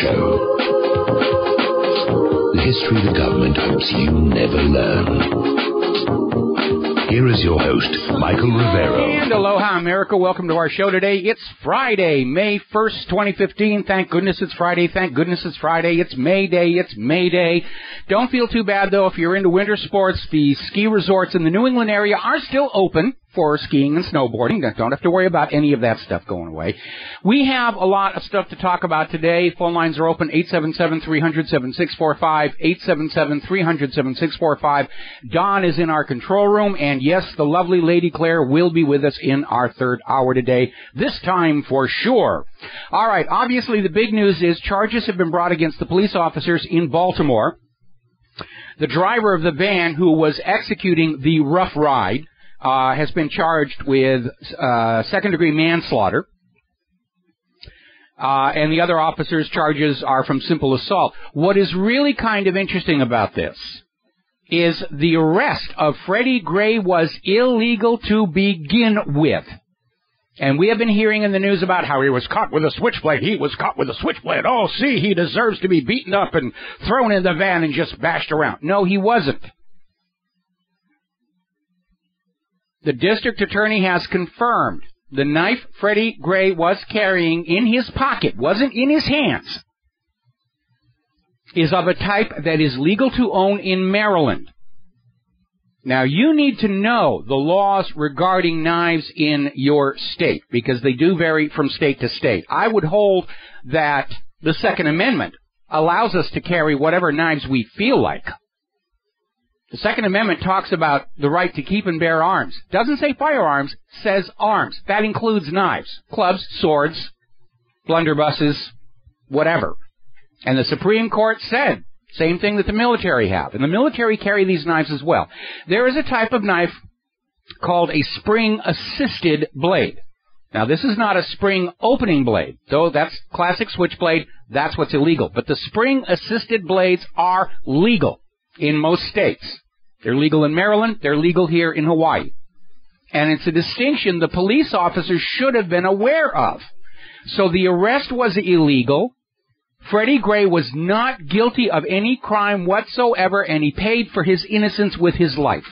Show. The history the government hopes you never learn. Here is your host, Michael Rivero. And aloha, America. Welcome to our show today. It's Friday, May 1st, 2015. Thank goodness it's Friday. Thank goodness it's Friday. It's May Day. It's May Day. Don't feel too bad, though, if you're into winter sports. The ski resorts in the New England area are still open for skiing and snowboarding. Don't have to worry about any of that stuff going away. We have a lot of stuff to talk about today. Phone lines are open, 877-300-7645, 877-300-7645. Don is in our control room, and yes, the lovely Lady Claire will be with us in our third hour today, this time for sure. All right, obviously the big news is charges have been brought against the police officers in Baltimore. The driver of the van who was executing the rough ride has been charged with second-degree manslaughter, and the other officers' charges are from simple assault. What is really kind of interesting about this is the arrest of Freddie Gray was illegal to begin with. And we have been hearing in the news about how he was caught with a switchblade. He was caught with a switchblade. Oh, see, he deserves to be beaten up and thrown in the van and just bashed around. No, he wasn't. The district attorney has confirmed the knife Freddie Gray was carrying in his pocket, wasn't in his hands, is of a type that is legal to own in Maryland. Now, you need to know the laws regarding knives in your state, because they do vary from state to state. I would hold that the Second Amendment allows us to carry whatever knives we feel like. The Second Amendment talks about the right to keep and bear arms. Doesn't say firearms, says arms. That includes knives, clubs, swords, blunderbusses, whatever. And the Supreme Court said, same thing that the military have. And the military carry these knives as well. There is a type of knife called a spring-assisted blade. Now, this is not a spring-opening blade, though that's classic switchblade. That's what's illegal. But the spring-assisted blades are legal in most states. They're legal in Maryland. They're legal here in Hawaii. And it's a distinction the police officers should have been aware of. So the arrest was illegal. Freddie Gray was not guilty of any crime whatsoever, and he paid for his innocence with his life.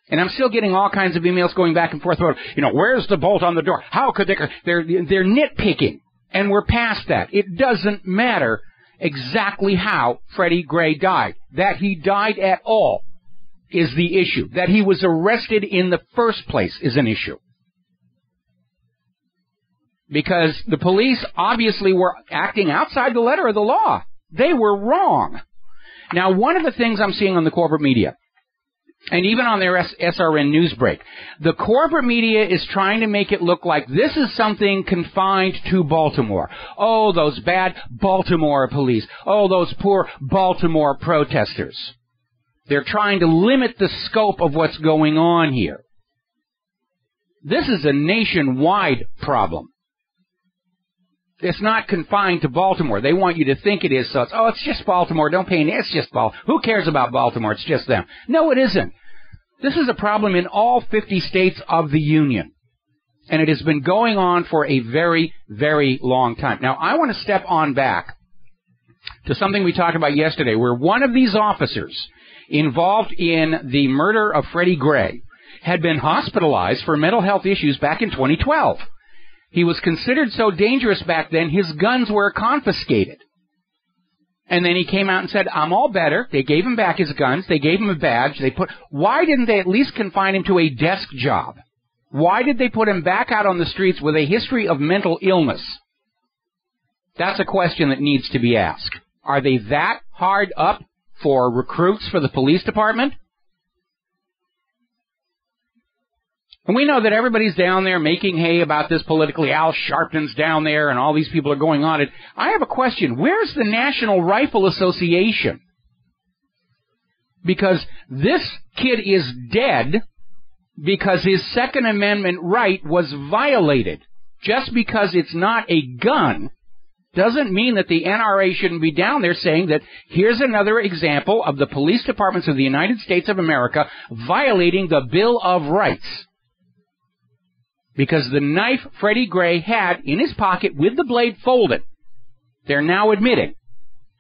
And I'm still getting all kinds of emails going back and forth about, where's the bolt on the door? How could they? They're nitpicking, and we're past that. It doesn't matter exactly how Freddie Gray died. That he died at all is the issue. That he was arrested in the first place is an issue. Because the police obviously were acting outside the letter of the law. They were wrong. Now, one of the things I'm seeing on the corporate media, and even on their SRN news break, the corporate media is trying to make it look like this is something confined to Baltimore. Oh, those bad Baltimore police. Oh, those poor Baltimore protesters. They're trying to limit the scope of what's going on here. This is a nationwide problem. It's not confined to Baltimore. They want you to think it is, so it's just Baltimore. Don't pay any. It's just Baltimore. Who cares about Baltimore? It's just them. No, it isn't. This is a problem in all 50 states of the Union. And it has been going on for a very, very long time. Now, I want to step on back to something we talked about yesterday, where one of these officers involved in the murder of Freddie Gray had been hospitalized for mental health issues back in 2012. He was considered so dangerous back then, his guns were confiscated. And then he came out and said, I'm all better. They gave him back his guns. They gave him a badge. Why didn't they at least confine him to a desk job? Why did they put him back out on the streets with a history of mental illness? That's a question that needs to be asked. Are they that hard up for recruits for the police department? And we know that everybody's down there making hay about this politically. Al Sharpton's down there and all these people are going on it. I have a question. Where's the National Rifle Association? Because this kid is dead because his Second Amendment right was violated. Just because it's not a gun doesn't mean that the NRA shouldn't be down there saying that here's another example of the police departments of the United States of America violating the Bill of Rights. Because the knife Freddie Gray had in his pocket with the blade folded they're now admitting,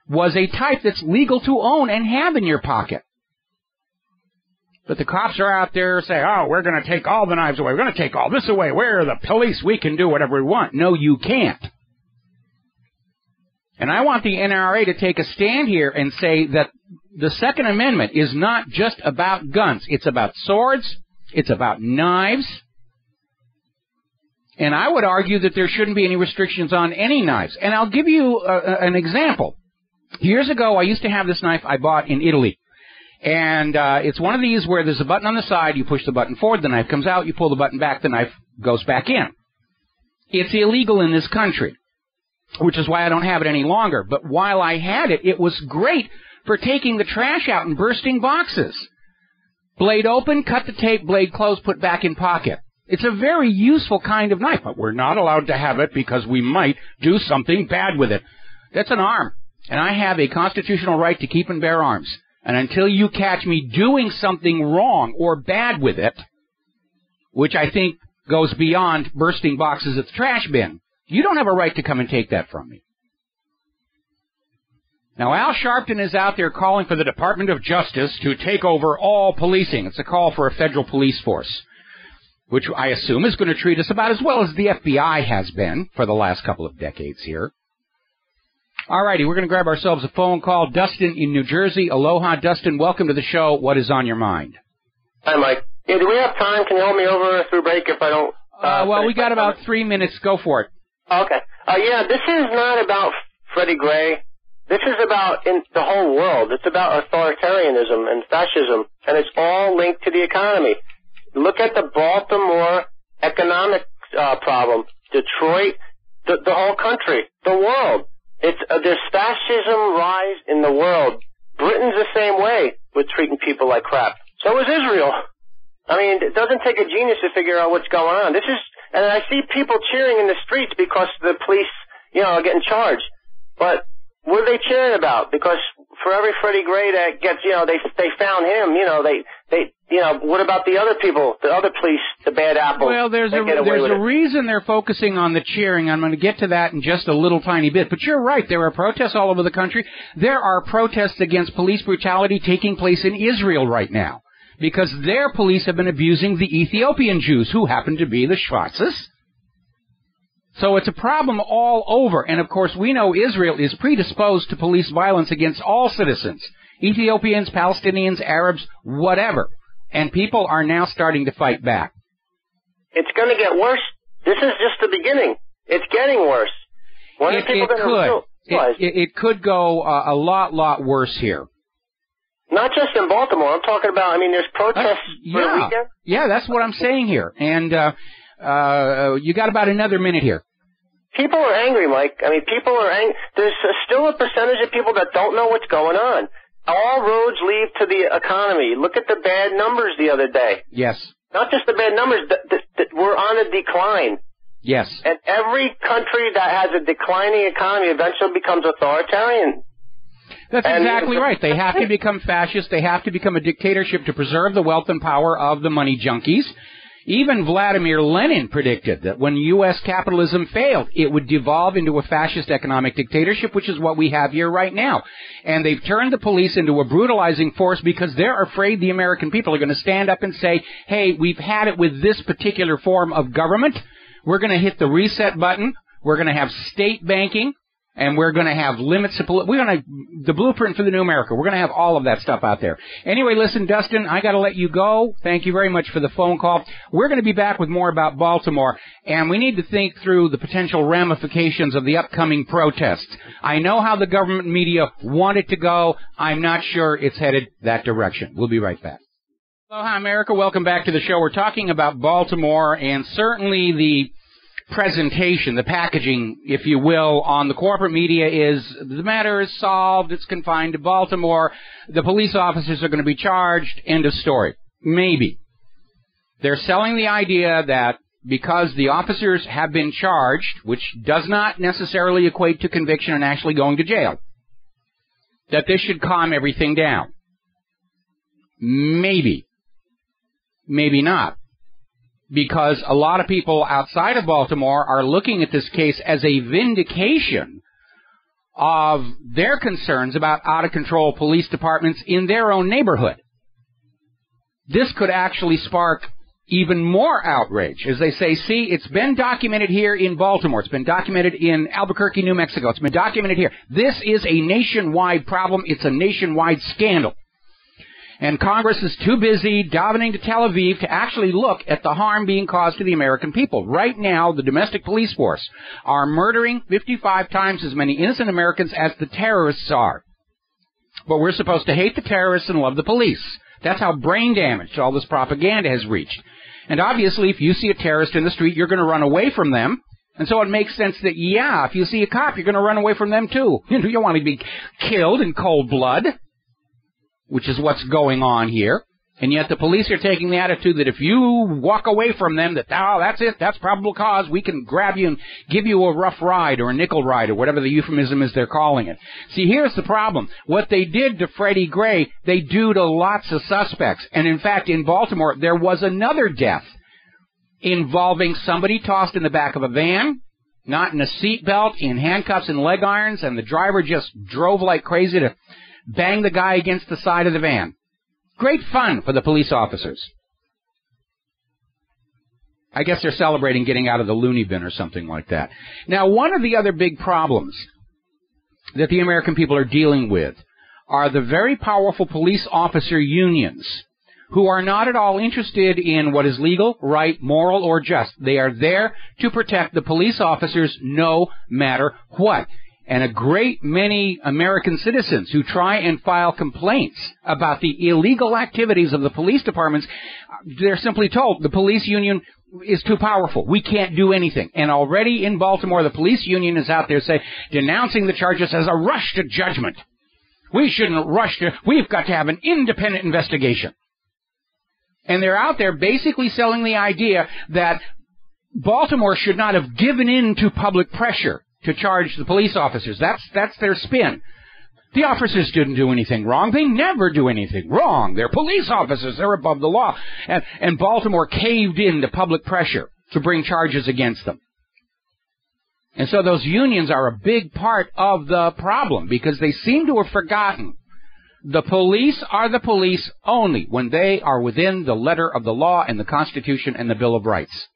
was a type that's legal to own and have in your pocket. But the cops are out there saying, oh, we're going to take all the knives away. We're going to take all this away. We're the police. We can do whatever we want. No, you can't. And I want the NRA to take a stand here and say that the Second Amendment is not just about guns. It's about swords. It's about knives. And I would argue that there shouldn't be any restrictions on any knives. And I'll give you an example. Years ago, I used to have this knife I bought in Italy. And it's one of these where there's a button on the side. You push the button forward, the knife comes out. You pull the button back, the knife goes back in. It's illegal in this country, which is why I don't have it any longer. But while I had it, it was great for taking the trash out and bursting boxes. Blade open, cut the tape, blade closed, put back in pocket. It's a very useful kind of knife, but we're not allowed to have it because we might do something bad with it. That's an arm, and I have a constitutional right to keep and bear arms. And until you catch me doing something wrong or bad with it, which I think goes beyond bursting boxes at the trash bin, you don't have a right to come and take that from me. Now, Al Sharpton is out there calling for the Department of Justice to take over all policing. It's a call for a federal police force, which I assume is going to treat us about as well as the FBI has been for the last couple of decades here. All righty, we're going to grab ourselves a phone call. Dustin in New Jersey. Aloha, Dustin. Welcome to the show. What is on your mind? Hi, Mike. Yeah, do we have time? Can you hold me over through break if I don't? Well, we got about 3 minutes. Go for it. Okay. Yeah, this is not about Freddie Gray. This is about in the whole world. It's about authoritarianism and fascism, and it's all linked to the economy. Look at the Baltimore economic problem. Detroit, the whole country, the world. There's fascism rise in the world. Britain's the same way with treating people like crap. So is Israel. I mean, it doesn't take a genius to figure out what's going on. And I see people cheering in the streets because the police, are getting charged. But what are they cheering about? Because for every Freddie Gray that gets, they found him, what about the other people, the other police, the bad apples? Well, there's a reason they're focusing on the cheering. I'm going to get to that in just a little tiny bit. But you're right. There are protests all over the country. There are protests against police brutality taking place in Israel right now because their police have been abusing the Ethiopian Jews, who happen to be the Schwarzes. So it's a problem all over. And, of course, we know Israel is predisposed to police violence against all citizens, Ethiopians, Palestinians, Arabs, whatever. And people are now starting to fight back. It's going to get worse. This is just the beginning. It's getting worse. It could go a lot worse here. Not just in Baltimore. I'm talking about, there's protests for the weekend. Yeah, that's what I'm saying here. And you got about another minute here. People are angry, Mike. People are angry. There's still a percentage of people that don't know what's going on. All roads lead to the economy. Look at the bad numbers the other day. Yes. Not just the bad numbers. We're on a decline. Yes. And every country that has a declining economy eventually becomes authoritarian. That's exactly right. They have to become fascist. They have to become a dictatorship to preserve the wealth and power of the money junkies. Even Vladimir Lenin predicted that when U.S. capitalism failed, it would devolve into a fascist economic dictatorship, which is what we have here right now. And they've turned the police into a brutalizing force because they're afraid the American people are going to stand up and say, hey, we've had it with this particular form of government. We're going to hit the reset button. We're going to have state banking. And we're going to have limits to the blueprint for the new America. We're going to have all of that stuff out there. Anyway, listen, Dustin, I got to let you go. Thank you very much for the phone call. We're going to be back with more about Baltimore, and we need to think through the potential ramifications of the upcoming protests. I know how the government media want it to go. I'm not sure it's headed that direction. We'll be right back. Aloha, America. Welcome back to the show. We're talking about Baltimore, and certainly the presentation, the packaging, if you will, on the corporate media is the matter is solved, it's confined to Baltimore, the police officers are going to be charged, end of story. Maybe. They're selling the idea that because the officers have been charged, which does not necessarily equate to conviction and actually going to jail, that this should calm everything down. Maybe. Maybe not. Because a lot of people outside of Baltimore are looking at this case as a vindication of their concerns about out-of-control police departments in their own neighborhood. This could actually spark even more outrage. As they say, see, it's been documented here in Baltimore. It's been documented in Albuquerque, New Mexico. It's been documented here. This is a nationwide problem. It's a nationwide scandal. And Congress is too busy davening to Tel Aviv to actually look at the harm being caused to the American people. Right now, the domestic police force are murdering 55 times as many innocent Americans as the terrorists are. But we're supposed to hate the terrorists and love the police. That's how brain damaged all this propaganda has reached. And obviously, if you see a terrorist in the street, you're going to run away from them. And so it makes sense that, yeah, if you see a cop, you're going to run away from them too. You don't want to be killed in cold blood, which is what's going on here. And yet the police are taking the attitude that if you walk away from them, that, oh, that's it, that's probable cause, we can grab you and give you a rough ride or a nickel ride or whatever the euphemism is they're calling it. See, here's the problem. What they did to Freddie Gray, they do to lots of suspects. And in fact, in Baltimore, there was another death involving somebody tossed in the back of a van, not in a seatbelt, in handcuffs and leg irons, and the driver just drove like crazy to bang the guy against the side of the van. Great fun for the police officers. I guess they're celebrating getting out of the loony bin or something like that. Now, one of the other big problems that the American people are dealing with are the very powerful police officer unions who are not at all interested in what is legal, right, moral, or just. They are there to protect the police officers no matter what. And a great many American citizens who try and file complaints about the illegal activities of the police departments, they're simply told the police union is too powerful. We can't do anything. And already in Baltimore, the police union is out there denouncing the charges as a rush to judgment. We shouldn't rush to, we've got to have an independent investigation. And they're out there basically selling the idea that Baltimore should not have given in to public pressure to charge the police officers. That's their spin. The officers didn't do anything wrong. They never do anything wrong. They're police officers. They're above the law. And Baltimore caved in to public pressure to bring charges against them. And so those unions are a big part of the problem because they seem to have forgotten the police are the police only when they are within the letter of the law and the Constitution and the Bill of Rights.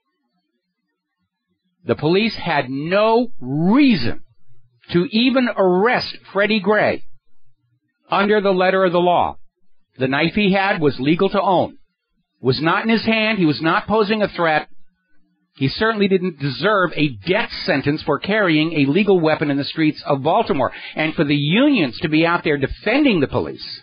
The police had no reason to even arrest Freddie Gray under the letter of the law. The knife he had was legal to own. Was not in his hand. He was not posing a threat. He certainly didn't deserve a death sentence for carrying a legal weapon in the streets of Baltimore. And for the unions to be out there defending the police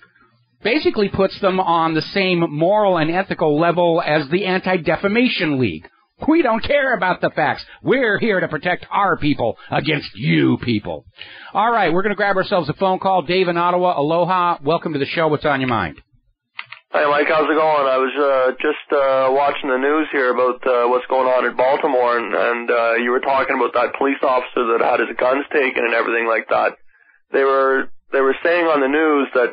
basically puts them on the same moral and ethical level as the Anti-Defamation League. We don't care about the facts. We're here to protect our people against you people. All right, we're going to grab ourselves a phone call. Dave in Ottawa, aloha. Welcome to the show. What's on your mind? Hi, Mike. How's it going? I was just watching the news here about what's going on in Baltimore, and you were talking about that police officer that had his guns taken and everything like that. They were saying on the news that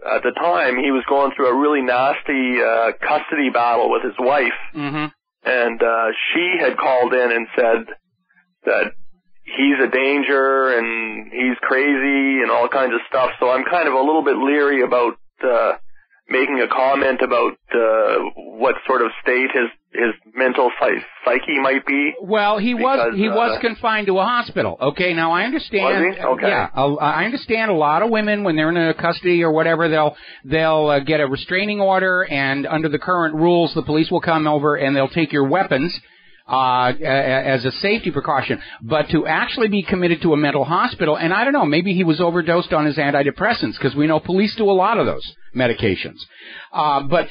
at the time he was going through a really nasty custody battle with his wife. Mm-hmm. And she had called in and said that he's a danger and he's crazy and all kinds of stuff. So I'm kind of a little bit leery about making a comment about what sort of state his mental psyche might be. Well, he was confined to a hospital. Okay, now I understand. Was he? Okay. Yeah, I understand a lot of women when they're in a custody or whatever, they'll get a restraining order, and under the current rules, the police will come over and they'll take your weapons as a safety precaution. But to actually be committed to a mental hospital, and I don't know, maybe he was overdosed on his antidepressants, because we know police do a lot of those medications. But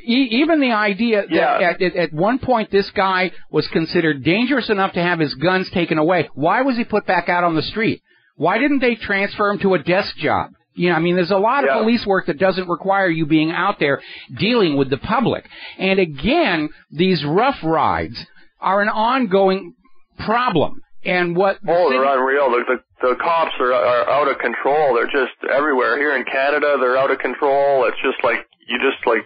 even the idea that at one point this guy was considered dangerous enough to have his guns taken away, why was he put back out on the street? Why didn't they transfer him to a desk job? You know, I mean, there's a lot of police work that doesn't require you being out there dealing with the public. And again, these rough rides are an ongoing problem. And what they're unreal. The cops are out of control. They're just everywhere. Here in Canada, they're out of control. It's just like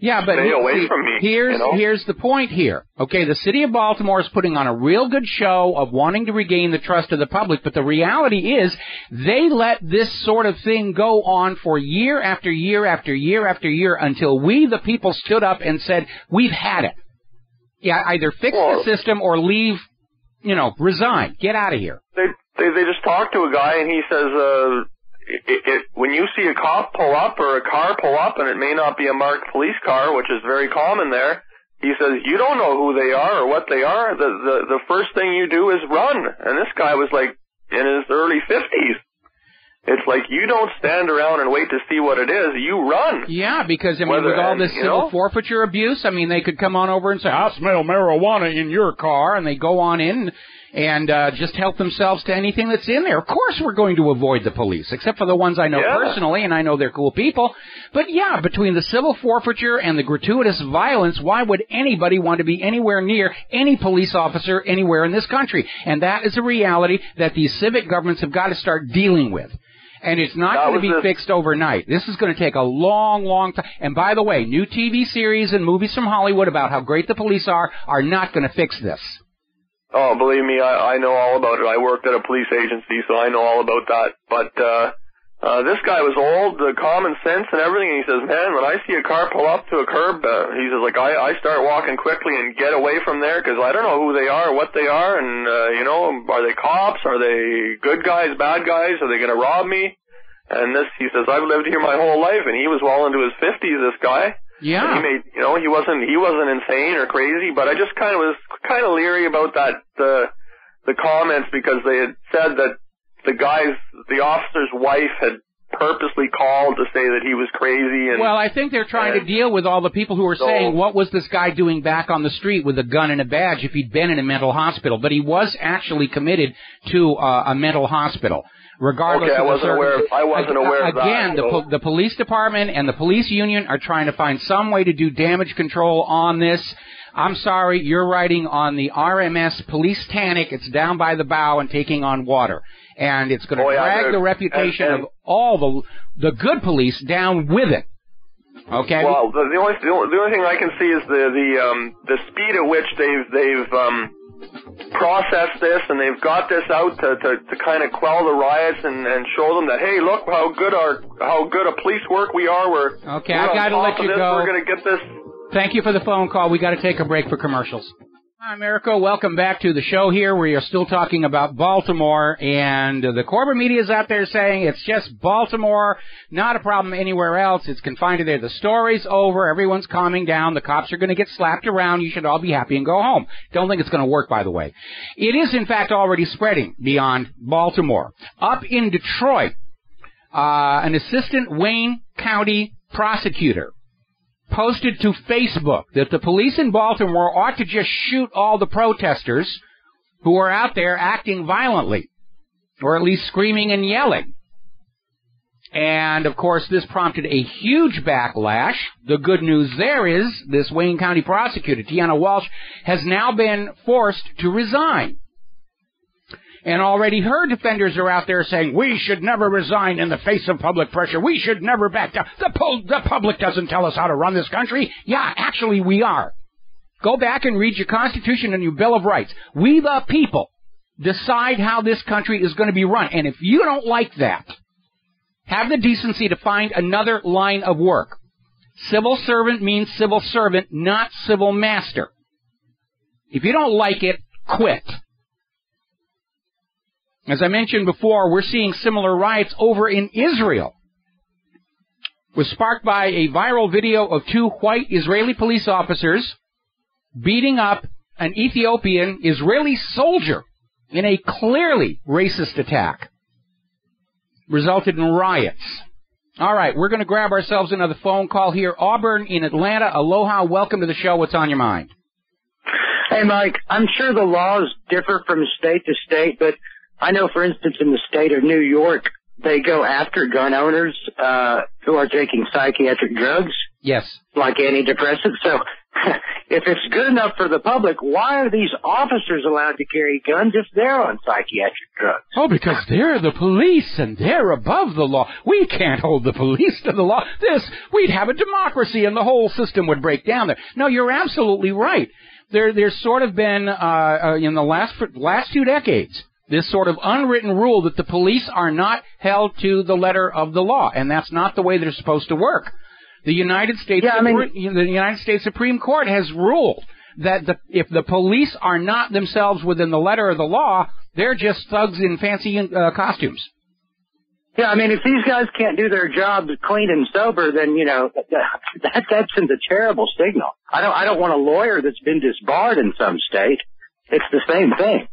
Yeah, but stay away from me. Here's the point here. Okay, the city of Baltimore is putting on a real good show of wanting to regain the trust of the public, but the reality is they let this sort of thing go on for year after year after year after year until we, the people, stood up and said, we've had it. Yeah, either fix the system or leave, resign. Get out of here. They just talked to a guy and he says, when you see a cop pull up or a car pull up, and it may not be a marked police car, which is very common there, he says, you don't know who they are or what they are. The first thing you do is run. And this guy was like in his early 50s. It's like you don't stand around and wait to see what it is. You run. Yeah, because, with all this civil forfeiture abuse, they could come on over and say, I smell marijuana in your car, and they go on in and just help themselves to anything that's in there. Of course we're going to avoid the police, except for the ones I know personally, and I know they're cool people. But, yeah, between the civil forfeiture and the gratuitous violence, why would anybody want to be anywhere near any police officer anywhere in this country? And that is a reality that these civic governments have got to start dealing with. And it's not going to be fixed overnight. This is going to take a long, long time. And by the way, new TV series and movies from Hollywood about how great the police are not going to fix this. Oh, believe me, I know all about it. I worked at a police agency, so I know all about that. But this guy was old, common sense and everything. He says, man, when I see a car pull up to a curb, he says, I start walking quickly and get away from there because I don't know who they are, what they are, and, are they cops? Are they good guys, bad guys? Are they going to rob me? And he says, I've lived here my whole life, and he was well into his 50s, this guy. Yeah. And he wasn't insane or crazy, but I just was kind of leery about that, the comments, because they had said that the officer's wife had purposely called to say that he was crazy. And well, I think they're trying to deal with all the people who are saying, what was this guy doing back on the street with a gun and a badge if he'd been in a mental hospital? But he was actually committed to a mental hospital. Regardless I wasn't aware of that. Again, the police department and the police union are trying to find some way to do damage control on this. I'm sorry, you're riding on the RMS Police Titanic. It's down by the bow and taking on water. And it's going to drag the reputation of all the good police down with it. Okay? Well, the only thing I can see is the speed at which they've processed this, and they've got this out to kind of quell the riots and show them that, hey, look how good a police work we are. I got to let you go. We're going to get this. Thank you for the phone call. We got to take a break for commercials. Hi, America. Welcome back to the show here. We are still talking about Baltimore, and the corporate media is out there saying it's just Baltimore, not a problem anywhere else. It's confined to there. The story's over. Everyone's calming down. The cops are going to get slapped around. You should all be happy and go home. Don't think it's going to work, by the way. It is, in fact, already spreading beyond Baltimore. Up in Detroit, an assistant Wayne County prosecutor posted to Facebook that the police in Baltimore ought to just shoot all the protesters who are out there acting violently, or at least screaming and yelling. And, of course, this prompted a huge backlash. The good news there is this Wayne County prosecutor, Tiana Walsh, has now been forced to resign. And already her defenders are out there saying, we should never resign in the face of public pressure. We should never back down. The public doesn't tell us how to run this country. Yeah, actually we are. Go back and read your Constitution and your Bill of Rights. We the people decide how this country is going to be run. And if you don't like that, have the decency to find another line of work. Civil servant means civil servant, not civil master. If you don't like it, quit. As I mentioned before, we're seeing similar riots over in Israel. It was sparked by a viral video of two white Israeli police officers beating up an Ethiopian Israeli soldier in a clearly racist attack. Resulted in riots. All right, we're going to grab ourselves another phone call here. Auburn in Atlanta. Aloha, welcome to the show. What's on your mind? Hey, Mike, I'm sure the laws differ from state to state, but I know, for instance, in the state of New York, they go after gun owners who are taking psychiatric drugs. Yes. Like antidepressants. So if it's good enough for the public, why are these officers allowed to carry guns if they're on psychiatric drugs? Oh, because they're the police and they're above the law. We can't hold the police to the law. We'd have a democracy and the whole system would break down there. No, you're absolutely right. There's sort of been, in the last 2 decades, this sort of unwritten rule that the police are not held to the letter of the law, and that's not the way they're supposed to work. The United States Supreme Court has ruled that if the police are not themselves within the letter of the law, they're just thugs in fancy costumes. Yeah, I mean, if these guys can't do their job clean and sober, then, you know, that sends a terrible signal. I don't want a lawyer that's been disbarred in some state. It's the same thing.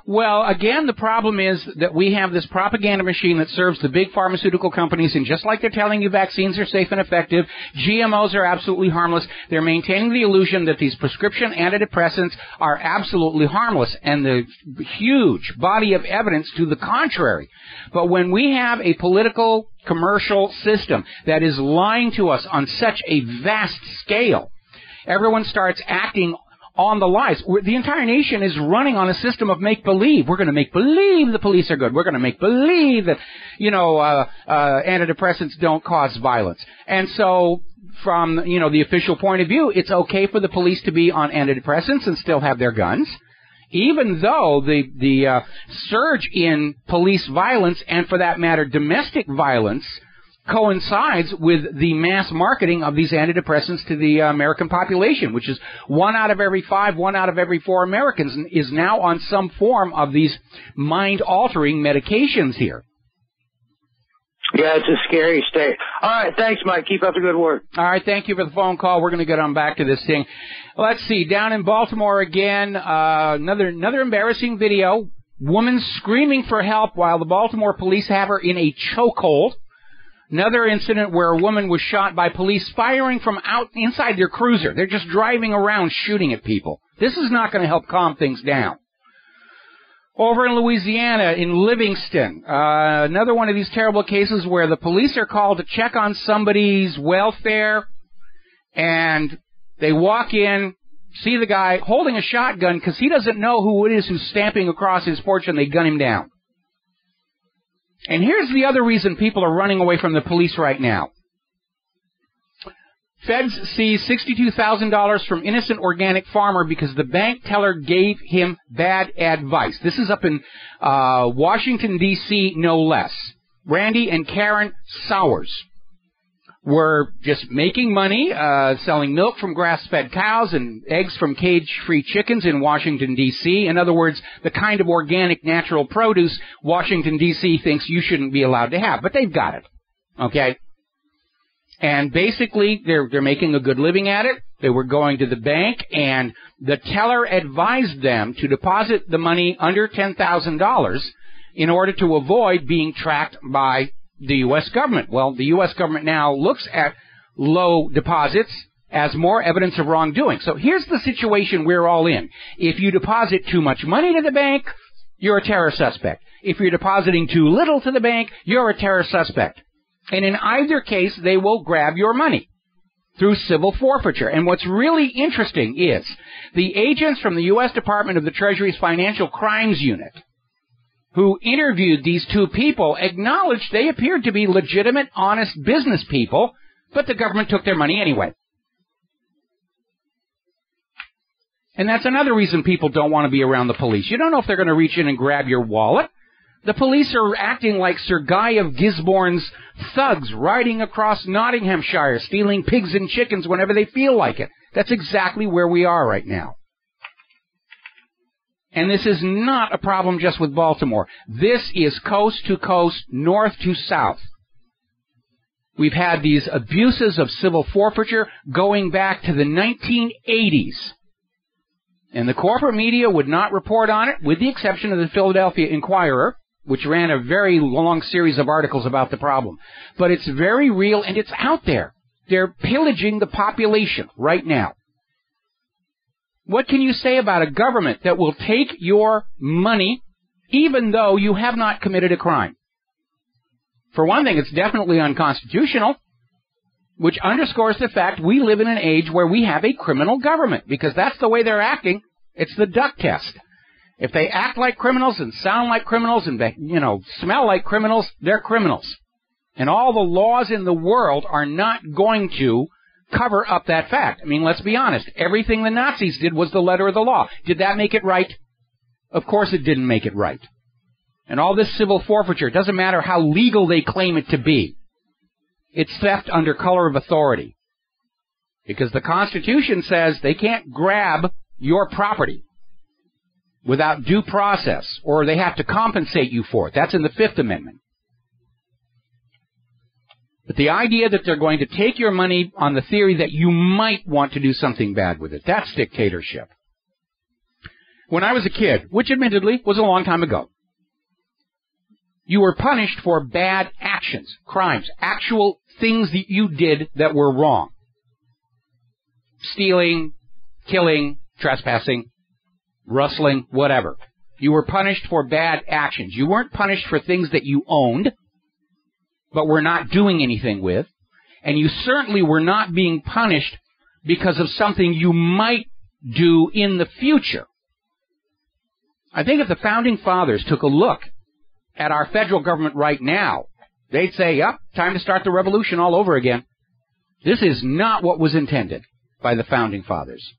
Well, again, the problem is that we have this propaganda machine that serves the big pharmaceutical companies, and just like they're telling you vaccines are safe and effective, GMOs are absolutely harmless, they're maintaining the illusion that these prescription antidepressants are absolutely harmless, and the huge body of evidence to the contrary. But when we have a political, commercial system that is lying to us on such a vast scale, everyone starts acting on the lies. The entire nation is running on a system of make-believe. We're going to make believe the police are good. We're going to make believe that, antidepressants don't cause violence. And so, from, the official point of view, it's okay for the police to be on antidepressants and still have their guns, even though the surge in police violence, and for that matter, domestic violence, coincides with the mass marketing of these antidepressants to the American population, which is 1 out of every 5, 1 out of every 4 Americans is now on some form of these mind-altering medications here. Yeah, it's a scary state. All right, thanks, Mike. Keep up the good work. All right, thank you for the phone call. We're going to get on back to this thing. Let's see, down in Baltimore again, another embarrassing video. Woman screaming for help while the Baltimore police have her in a chokehold. Another incident where a woman was shot by police firing from inside their cruiser. They're just driving around shooting at people. This is not going to help calm things down. Over in Louisiana, in Livingston, another one of these terrible cases where the police are called to check on somebody's welfare, and they walk in, see the guy holding a shotgun because he doesn't know who it is who's stamping across his porch, and they gun him down. And here's the other reason people are running away from the police right now. Feds seize $62,000 from innocent organic farmer because the bank teller gave him bad advice. This is up in Washington, D.C., no less. Randy and Karen Sowers were just making money, selling milk from grass-fed cows and eggs from cage-free chickens in Washington, D.C. In other words, the kind of organic, natural produce Washington, D.C. thinks you shouldn't be allowed to have. But they've got it, okay? And basically, they're making a good living at it. They were going to the bank, and the teller advised them to deposit the money under $10,000 in order to avoid being tracked by the U.S. government. Well, the U.S. government now looks at low deposits as more evidence of wrongdoing. So here's the situation we're all in. If you deposit too much money to the bank, you're a terror suspect. If you're depositing too little to the bank, you're a terror suspect. And in either case, they will grab your money through civil forfeiture. And what's really interesting is the agents from the U.S. Department of the Treasury's Financial Crimes Unit who interviewed these two people acknowledged they appeared to be legitimate, honest business people, but the government took their money anyway. And that's another reason people don't want to be around the police. You don't know if they're going to reach in and grab your wallet. The police are acting like Sir Guy of Gisborne's thugs riding across Nottinghamshire, stealing pigs and chickens whenever they feel like it. That's exactly where we are right now. And this is not a problem just with Baltimore. This is coast to coast, north to south. We've had these abuses of civil forfeiture going back to the 1980s. And the corporate media would not report on it, with the exception of the Philadelphia Inquirer, which ran a very long series of articles about the problem. But it's very real, and it's out there. They're pillaging the population right now. What can you say about a government that will take your money even though you have not committed a crime? For one thing, it's definitely unconstitutional. which underscores the fact we live in an age where we have a criminal government, because that's the way they're acting. It's the duck test. If they act like criminals and sound like criminals and, smell like criminals, they're criminals. And all the laws in the world are not going to cover up that fact. I mean, let's be honest. Everything the Nazis did was the letter of the law. Did that make it right? Of course it didn't make it right. And all this civil forfeiture, it doesn't matter how legal they claim it to be. It's theft under color of authority. Because the Constitution says they can't grab your property without due process, or they have to compensate you for it. That's in the Fifth Amendment. But the idea that they're going to take your money on the theory that you might want to do something bad with it, that's dictatorship. When I was a kid, which admittedly was a long time ago, you were punished for bad actions, crimes, actual things that you did that were wrong. Stealing, killing, trespassing, rustling, whatever. You were punished for bad actions. You weren't punished for things that you owned, but were not doing anything with. And you certainly were not being punished because of something you might do in the future. I think if the Founding Fathers took a look at our federal government right now, they'd say, yep, time to start the revolution all over again. This is not what was intended by the Founding Fathers.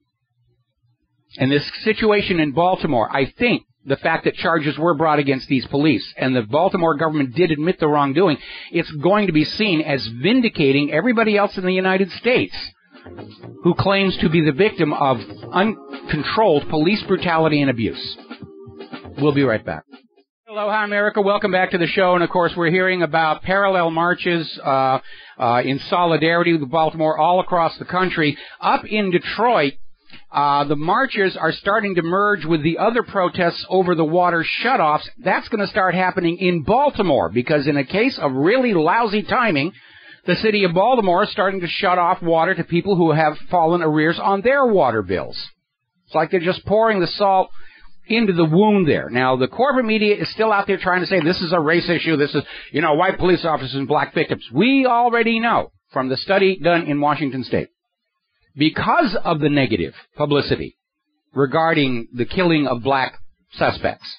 And this situation in Baltimore, I think the fact that charges were brought against these police and the Baltimore government did admit the wrongdoing, it's going to be seen as vindicating everybody else in the United States who claims to be the victim of uncontrolled police brutality and abuse. We'll be right back. Hello, hi, America. Welcome back to the show. And, of course, we're hearing about parallel marches in solidarity with Baltimore all across the country. Up in Detroit, the marchers are starting to merge with the other protests over the water shutoffs. That's going to start happening in Baltimore because in a case of really lousy timing, the city of Baltimore is starting to shut off water to people who have fallen arrears on their water bills. It's like they're just pouring the salt into the wound there. Now, the corporate media is still out there trying to say this is a race issue, this is, white police officers and black victims. We already know from the study done in Washington State, because of the negative publicity regarding the killing of black suspects,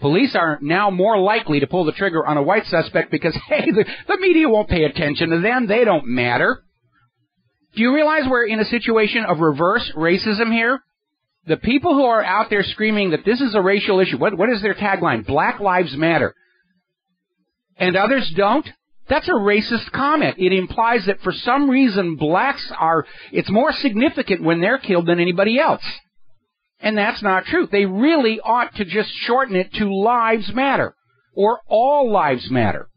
police are now more likely to pull the trigger on a white suspect because, hey, the media won't pay attention to them. They don't matter. Do you realize we're in a situation of reverse racism here? The people who are out there screaming that this is a racial issue, what is their tagline? Black Lives Matter. And others don't? That's a racist comment. It implies that for some reason it's more significant when they're killed than anybody else. And that's not true. They really ought to just shorten it to Lives Matter or All Lives Matter.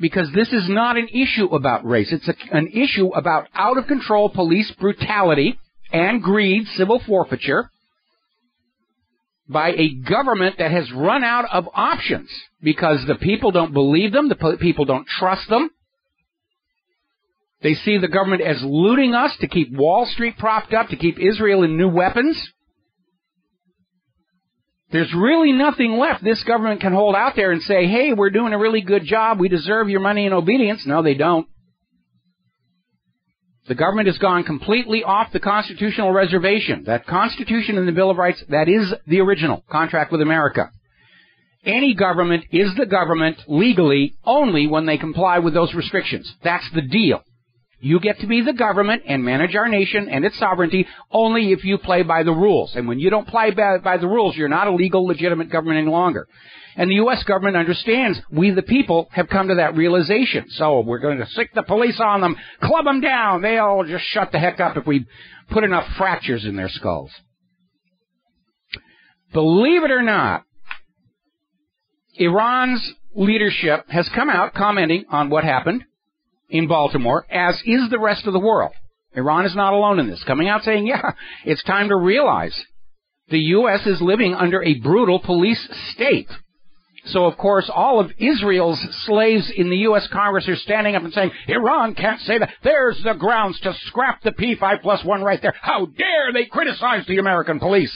Because this is not an issue about race. It's an issue about out-of-control police brutality and greed, civil forfeiture, by a government that has run out of options because the people don't believe them, the people don't trust them. They see the government as looting us to keep Wall Street propped up, to keep Israel in new weapons. There's really nothing left this government can hold out there and say, hey, we're doing a really good job, we deserve your money and obedience. No, they don't. The government has gone completely off the constitutional reservation. That Constitution and the Bill of Rights, that is the original contract with America. Any government is the government legally only when they comply with those restrictions. That's the deal. You get to be the government and manage our nation and its sovereignty only if you play by the rules. And when you don't play by the rules, you're not a legal, legitimate government any longer. And the U.S. government understands we, the people, have come to that realization. So we're going to stick the police on them, club them down. They'll just shut the heck up if we put enough fractures in their skulls. Believe it or not, Iran's leadership has come out commenting on what happened in Baltimore, as is the rest of the world. Iran is not alone in this, coming out saying, yeah, it's time to realize the U.S. is living under a brutal police state. So, of course, all of Israel's slaves in the U.S. Congress are standing up and saying, Iran can't say that. There's the grounds to scrap the P5+1 right there. How dare they criticize the American police?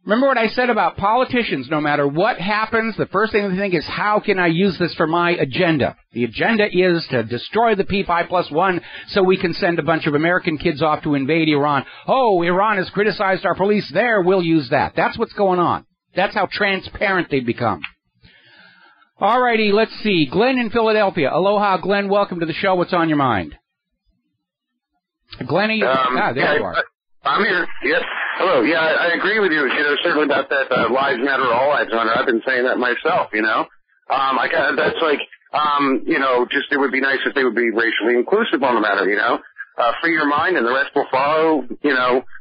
Remember what I said about politicians? No matter what happens, the first thing they think is, how can I use this for my agenda? The agenda is to destroy the P5+1 so we can send a bunch of American kids off to invade Iran. Oh, Iran has criticized our police there. We'll use that. That's what's going on. That's how transparent they've become. All righty, let's see. Glenn in Philadelphia. Aloha, Glenn. Welcome to the show. What's on your mind? Glenn, there you are. I'm here. Yes. Hello. Yeah, I agree with you. Certainly about that lives matter, all lives matter. I've been saying that myself. That's like, just it would be nice if they would be racially inclusive on the matter. Free your mind and the rest will follow.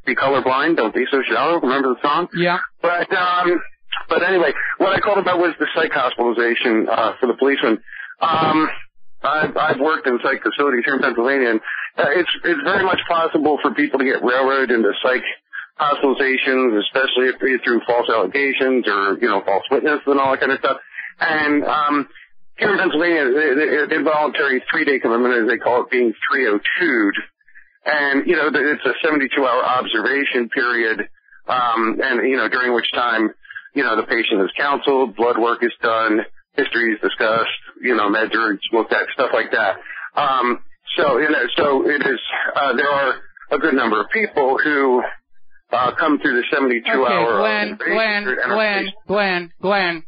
Be colorblind, don't be so shallow. Remember the song? Yeah. But anyway, what I called about was the psych hospitalization for the policemen. I've worked in psych facilities here in Pennsylvania, and it's very much possible for people to get railroaded into psych hospitalizations, especially if through false allegations or, false witness and all that kind of stuff. And here in Pennsylvania, the involuntary 3-day commitment, as they call it, being 302'd. And, it's a 72-hour observation period, during which time, the patient is counseled, blood work is done, history is discussed, meds are looked at, stuff like that. So it is, there are a good number of people who come through the 72-hour. Okay, Glenn.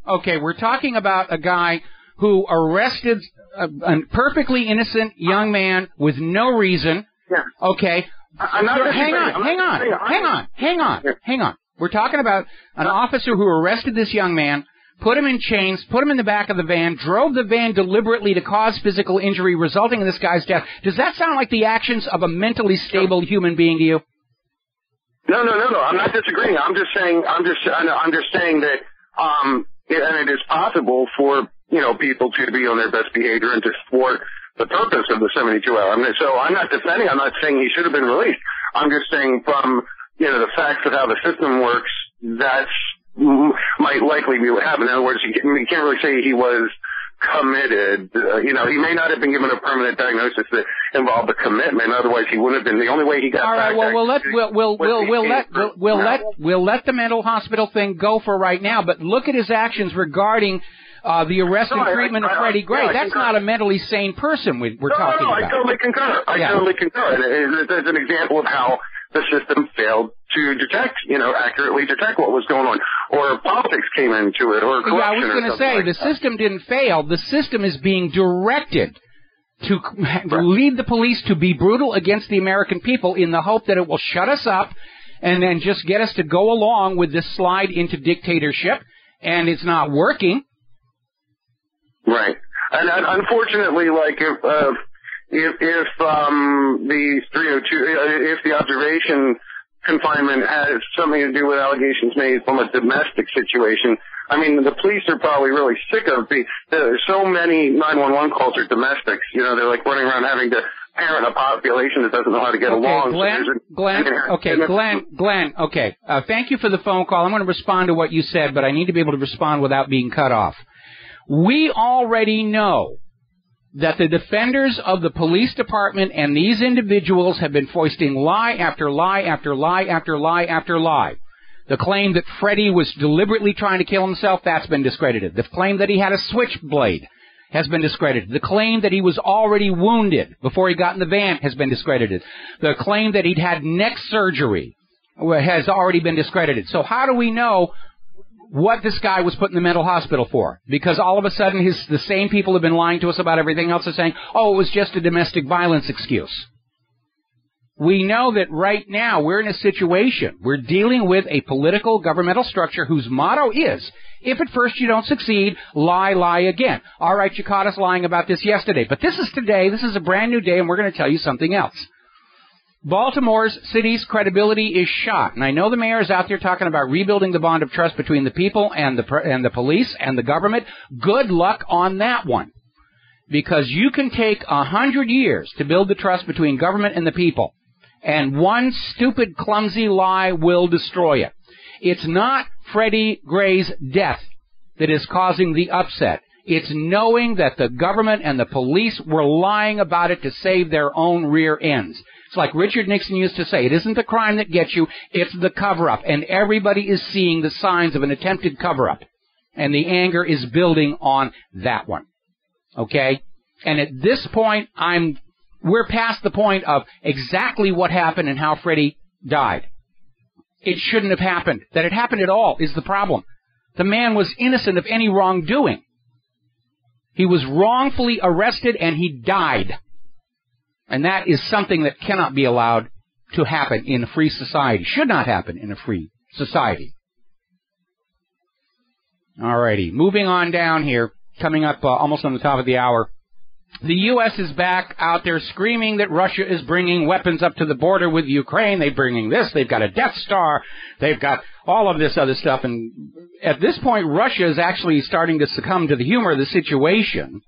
Okay, we're talking about a guy who arrested a perfectly innocent young man with no reason. Yeah. Okay. Hang on. We're talking about an officer who arrested this young man, put him in chains, put him in the back of the van, drove the van deliberately to cause physical injury resulting in this guy's death. Does that sound like the actions of a mentally stable human being to you? No. I'm not disagreeing. I'm just saying that, and it is possible for, people to be on their best behavior and to thwart the purpose of the 72-hour. So I'm not defending. I'm not saying he should have been released. I'm just saying from, the facts of how the system works, that's might likely be what happened. In other words, you can't really say he was committed. He may not have been given a permanent diagnosis that involved a commitment. Otherwise, he wouldn't have been. The only way he got. All right. Well, we'll let the mental hospital thing go for right now. But look at his actions regarding the arrest and treatment of Freddie Gray. That's not a mentally sane person we're talking about. I totally concur. Totally concur. It's an example of how the system failed to detect, accurately detect what was going on, or politics came into it, or corruption. Yeah, I was going to say, the system didn't fail. The system is being directed to lead the police to be brutal against the American people in the hope that it will shut us up and then just get us to go along with this slide into dictatorship, and it's not working. Right. And unfortunately, like, if the 302, if the observation confinement has something to do with allegations made from a domestic situation, the police are probably really sick of so many 911 calls are domestics. They're like running around having to parent a population that doesn't know how to get along. Glenn, okay. Thank you for the phone call. I'm going to respond to what you said, but I need to be able to respond without being cut off. We already know that the defenders of the police department and these individuals have been foisting lie after lie after lie after lie after lie. The claim that Freddie was deliberately trying to kill himself, that's been discredited. The claim that he had a switchblade has been discredited. The claim that he was already wounded before he got in the van has been discredited. The claim that he'd had neck surgery has already been discredited. So how do we know what this guy was put in the mental hospital for? Because all of a sudden the same people have been lying to us about everything else are saying, oh, it was just a domestic violence excuse. We know that right now we're in a situation, we're dealing with a political governmental structure whose motto is, if at first you don't succeed, lie again. All right, you caught us lying about this yesterday, but this is today, this is a brand new day, and we're going to tell you something else. Baltimore's city's credibility is shot, and I know the mayor is out there talking about rebuilding the bond of trust between the people and the police and the government. Good luck on that one, because you can take 100 years to build the trust between government and the people, and one stupid, clumsy lie will destroy it. It's not Freddie Gray's death that is causing the upset. It's knowing that the government and the police were lying about it to save their own rear ends. It's like Richard Nixon used to say, it isn't the crime that gets you, it's the cover-up. And everybody is seeing the signs of an attempted cover-up. And the anger is building on that one. Okay? And at this point, we're past the point of exactly what happened and how Freddie died. It shouldn't have happened. That it happened at all is the problem. The man was innocent of any wrongdoing. He was wrongfully arrested and he died. And that is something that cannot be allowed to happen in a free society. Should not happen in a free society. Alrighty, moving on down here, coming up almost on the top of the hour. The U.S. is back out there screaming that Russia is bringing weapons up to the border with Ukraine. They're bringing this. They've got a Death Star. They've got all of this other stuff. And at this point, Russia is actually starting to succumb to the humor of the situation.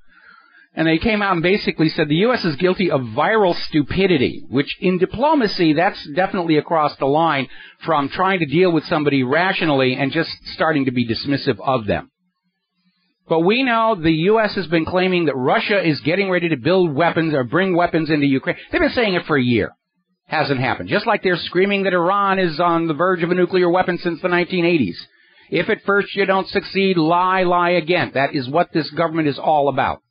And they came out and basically said the U.S. is guilty of viral stupidity, which in diplomacy, that's definitely across the line from trying to deal with somebody rationally and just starting to be dismissive of them. But we know the U.S. has been claiming that Russia is getting ready to build weapons or bring weapons into Ukraine. They've been saying it for a year. Hasn't happened. Just like they're screaming that Iran is on the verge of a nuclear weapon since the 1980s. If at first you don't succeed, lie, lie again. That is what this government is all about.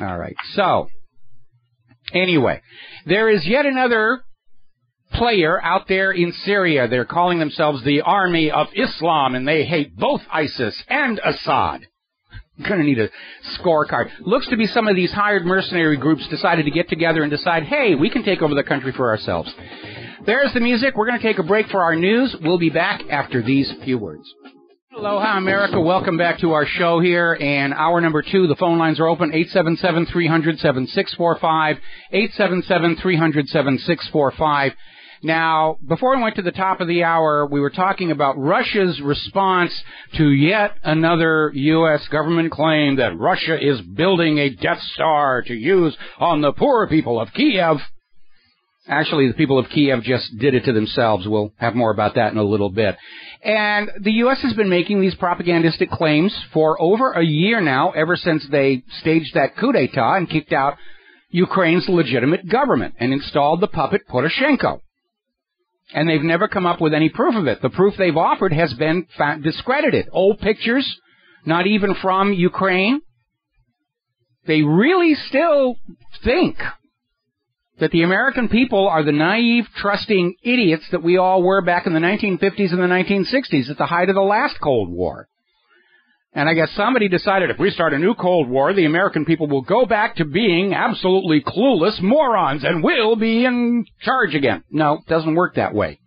All right. So, anyway, there is yet another player out there in Syria. They're calling themselves the Army of Islam, and they hate both ISIS and Assad. Going to need a scorecard. Looks to be some of these hired mercenary groups decided to get together and decide, hey, we can take over the country for ourselves. There's the music. We're going to take a break for our news. We'll be back after these few words. Aloha, America. Welcome back to our show here. And hour number 2, the phone lines are open, 877-300-7645, 877-300-7645. Now, before we went to the top of the hour, we were talking about Russia's response to yet another U.S. government claim that Russia is building a Death Star to use on the poor people of Kiev. Actually, the people of Kiev just did it to themselves. We'll have more about that in a little bit. And the U.S. has been making these propagandistic claims for over a year now, ever since they staged that coup d'etat and kicked out Ukraine's legitimate government and installed the puppet Poroshenko. And they've never come up with any proof of it. The proof they've offered has been discredited. Old pictures, not even from Ukraine. They really still think that the American people are the naive, trusting idiots that we all were back in the 1950s and the 1960s at the height of the last Cold War. And I guess somebody decided if we start a new Cold War, the American people will go back to being absolutely clueless morons and we'll be in charge again. No, it doesn't work that way.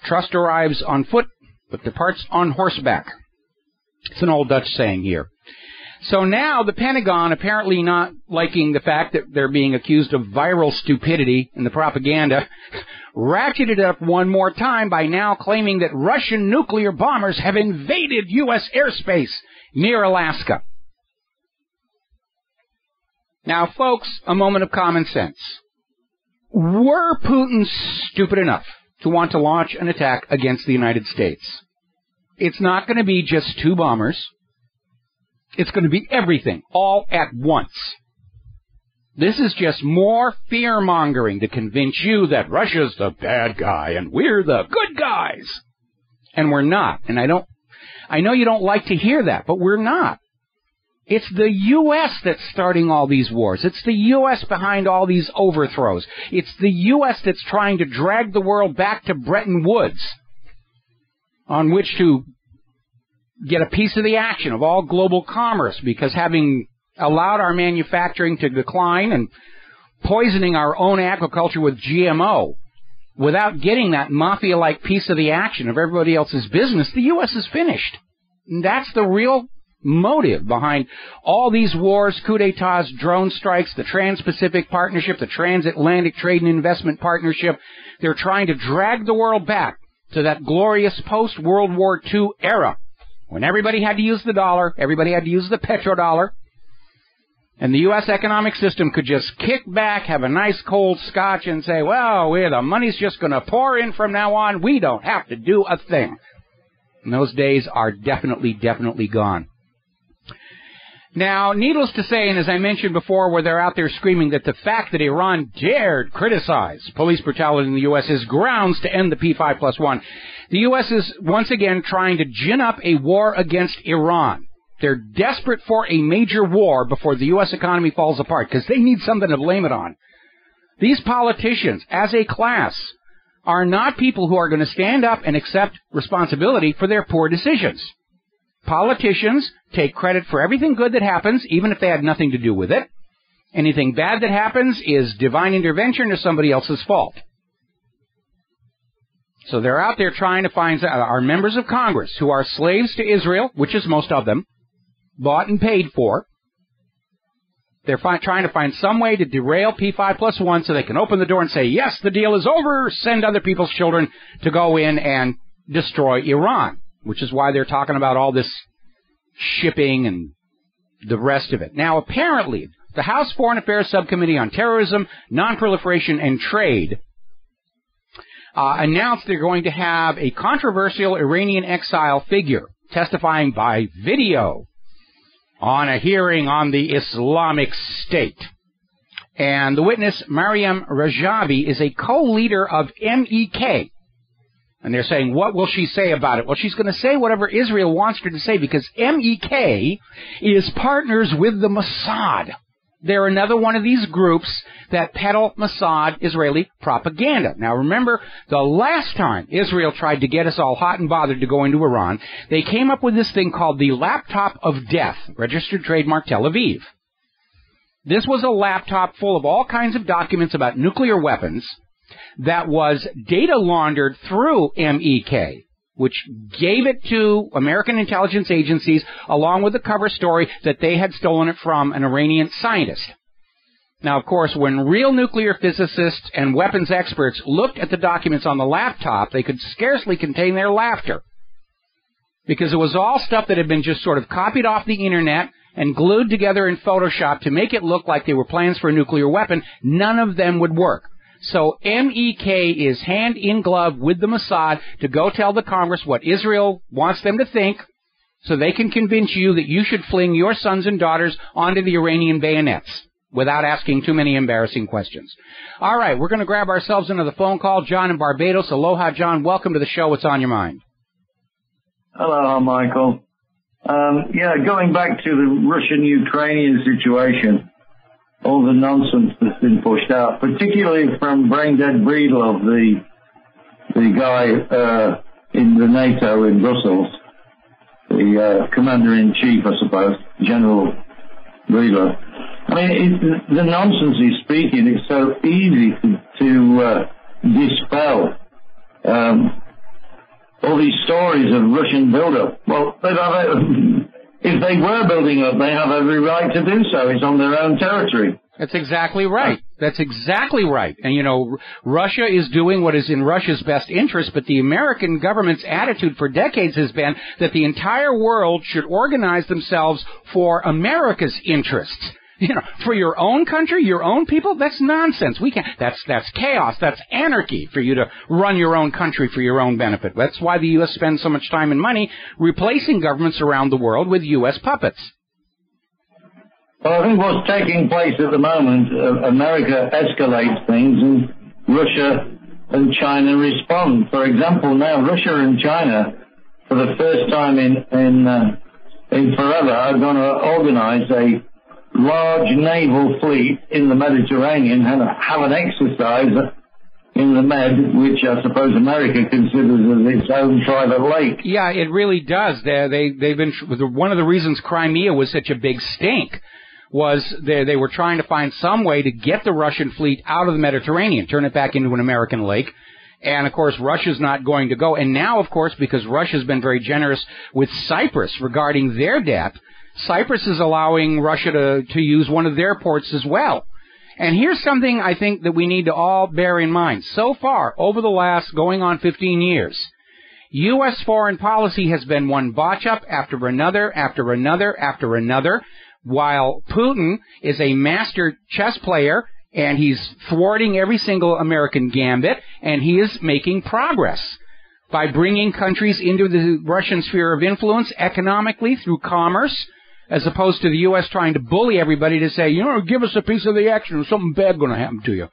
Trust arrives on foot, but departs on horseback. It's an old Dutch saying here. So now the Pentagon, apparently not liking the fact that they're being accused of viral stupidity in the propaganda, ratcheted it up one more time by now claiming that Russian nuclear bombers have invaded U.S. airspace near Alaska. Now, folks, a moment of common sense. Were Putin stupid enough to want to launch an attack against the United States? It's not going to be just 2 bombers. It's going to be everything, all at once. This is just more fear-mongering to convince you that Russia's the bad guy and we're the good guys. And we're not. And I know you don't like to hear that, but we're not. It's the U.S. that's starting all these wars. It's the U.S. behind all these overthrows. It's the U.S. that's trying to drag the world back to Bretton Woods on which to get a piece of the action of all global commerce, because having allowed our manufacturing to decline and poisoning our own agriculture with GMO without getting that mafia-like piece of the action of everybody else's business, the U.S. is finished. And that's the real motive behind all these wars, coup d'etats, drone strikes, the Trans-Pacific Partnership, the Transatlantic Trade and Investment Partnership. They're trying to drag the world back to that glorious post-World War II era when everybody had to use the dollar, everybody had to use the petrodollar, and the U.S. economic system could just kick back, have a nice cold scotch, and say, well, the money's just going to pour in from now on. We don't have to do a thing. And those days are definitely gone. Now, needless to say, and as I mentioned before, where they're out there screaming that the fact that Iran dared criticize police brutality in the U.S. is grounds to end the P5+1, the U.S. is once again trying to gin up a war against Iran. They're desperate for a major war before the U.S. economy falls apart because they need something to blame it on. These politicians, as a class, are not people who are going to stand up and accept responsibility for their poor decisions. Politicians take credit for everything good that happens, even if they had nothing to do with it. Anything bad that happens is divine intervention or somebody else's fault. So they're out there trying to find our members of Congress who are slaves to Israel, which is most of them, bought and paid for. They're trying to find some way to derail P5+1 so they can open the door and say, yes, the deal is over, send other people's children to go in and destroy Iran, which is why they're talking about all this shipping and the rest of it. Now, apparently, the House Foreign Affairs Subcommittee on Terrorism, Nonproliferation, and Trade announced they're going to have a controversial Iranian exile figure testifying by video on a hearing on the Islamic State. And the witness, Mariam Rajavi, is a co-leader of MEK. And they're saying, what will she say about it? Well, she's going to say whatever Israel wants her to say because MEK is partners with the Mossad. They're another one of these groups that peddle Mossad Israeli propaganda. Now, remember, the last time Israel tried to get us all hot and bothered to go into Iran, they came up with this thing called the Laptop of Death, registered trademark Tel Aviv. This was a laptop full of all kinds of documents about nuclear weapons that was data laundered through MEK, which gave it to American intelligence agencies along with the cover story that they had stolen it from an Iranian scientist. Now, of course, when real nuclear physicists and weapons experts looked at the documents on the laptop, they could scarcely contain their laughter because it was all stuff that had been just sort of copied off the internet and glued together in Photoshop to make it look like they were plans for a nuclear weapon. None of them would work. So MEK is hand in glove with the Mossad to go tell the Congress what Israel wants them to think so they can convince you that you should fling your sons and daughters onto the Iranian bayonets without asking too many embarrassing questions. All right, we're going to grab ourselves another phone call. John in Barbados. Aloha, John. Welcome to the show. What's on your mind? Hello, Michael. Going back to the Russian-Ukrainian situation, all the nonsense that's been pushed out, particularly from brain-dead Breedlove, the guy in the NATO in Brussels, the commander-in-chief, I suppose, General Breedlove. I mean, the nonsense he's speaking is so easy to dispel. All these stories of Russian build-up. Well, if they were building up, they have every right to do so. It's on their own territory. That's exactly right. That's exactly right. And, you know, Russia is doing what is in Russia's best interest, but the American government's attitude for decades has been that the entire world should organize themselves for America's interests. You know, for your own country, your own people, that's nonsense. We can't. That's chaos. That's anarchy for you to run your own country for your own benefit. That's why the U.S. spends so much time and money replacing governments around the world with U.S. puppets. Well, I think what's taking place at the moment, America escalates things and Russia and China respond. For example, now Russia and China, for the first time in forever, are going to organize a large naval fleet in the Mediterranean and have an exercise in the Med, which I suppose America considers as its own private lake. Yeah, it really does. They've been one of the reasons Crimea was such a big stink was they were trying to find some way to get the Russian fleet out of the Mediterranean, turn it back into an American lake. And, of course, Russia's not going to go. And now, of course, because Russia's been very generous with Cyprus regarding their debt, Cyprus is allowing Russia to use one of their ports as well. And here's something I think that we need to all bear in mind. So far, over the last going on 15 years, U.S. foreign policy has been one botch-up after another, after another, after another, while Putin is a master chess player, and he's thwarting every single American gambit, and he is making progress by bringing countries into the Russian sphere of influence economically through commerce, as opposed to the U.S. trying to bully everybody to say, give us a piece of the action or something bad going to happen to you.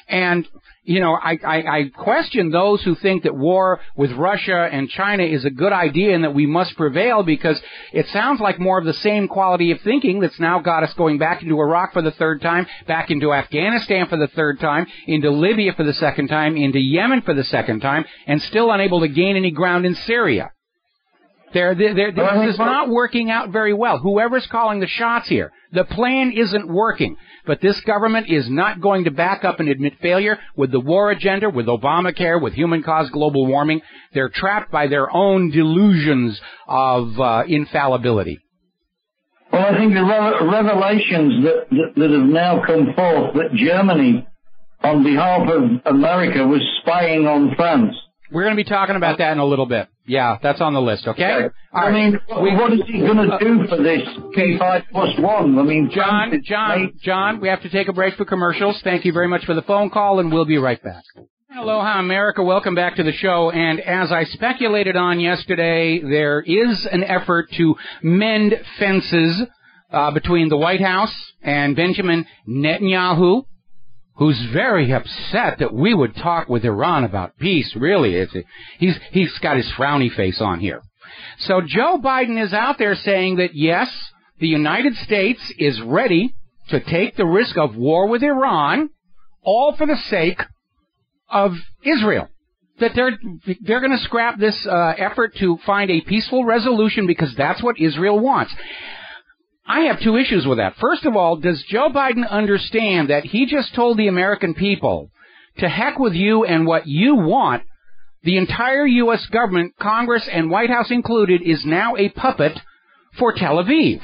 And, I question those who think that war with Russia and China is a good idea and that we must prevail, because it sounds like more of the same quality of thinking that's now got us going back into Iraq for the third time, back into Afghanistan for the third time, into Libya for the second time, into Yemen for the second time, and still unable to gain any ground in Syria. This is not working out very well. Whoever's calling the shots here, the plan isn't working. But this government is not going to back up and admit failure with the war agenda, with Obamacare, with human-caused global warming. They're trapped by their own delusions of infallibility. Well, I think the revelations that have now come forth that Germany, on behalf of America, was spying on France. We're going to be talking about that in a little bit. Yeah, that's on the list, okay? I mean, what is he going to do for this K5+1? I mean, John, we have to take a break for commercials. Thank you very much for the phone call, and we'll be right back. Aloha, America. Welcome back to the show. And as I speculated on yesterday, there is an effort to mend fences between the White House and Benjamin Netanyahu, who's very upset that we would talk with Iran about peace. Really, he's got his frowny face on here. So Joe Biden is out there saying that, yes, the United States is ready to take the risk of war with Iran, all for the sake of Israel. That they're going to scrap this effort to find a peaceful resolution because that's what Israel wants. I have two issues with that. First of all, does Joe Biden understand that he just told the American people, to heck with you and what you want? The entire U.S. government, Congress and White House included, is now a puppet for Tel Aviv.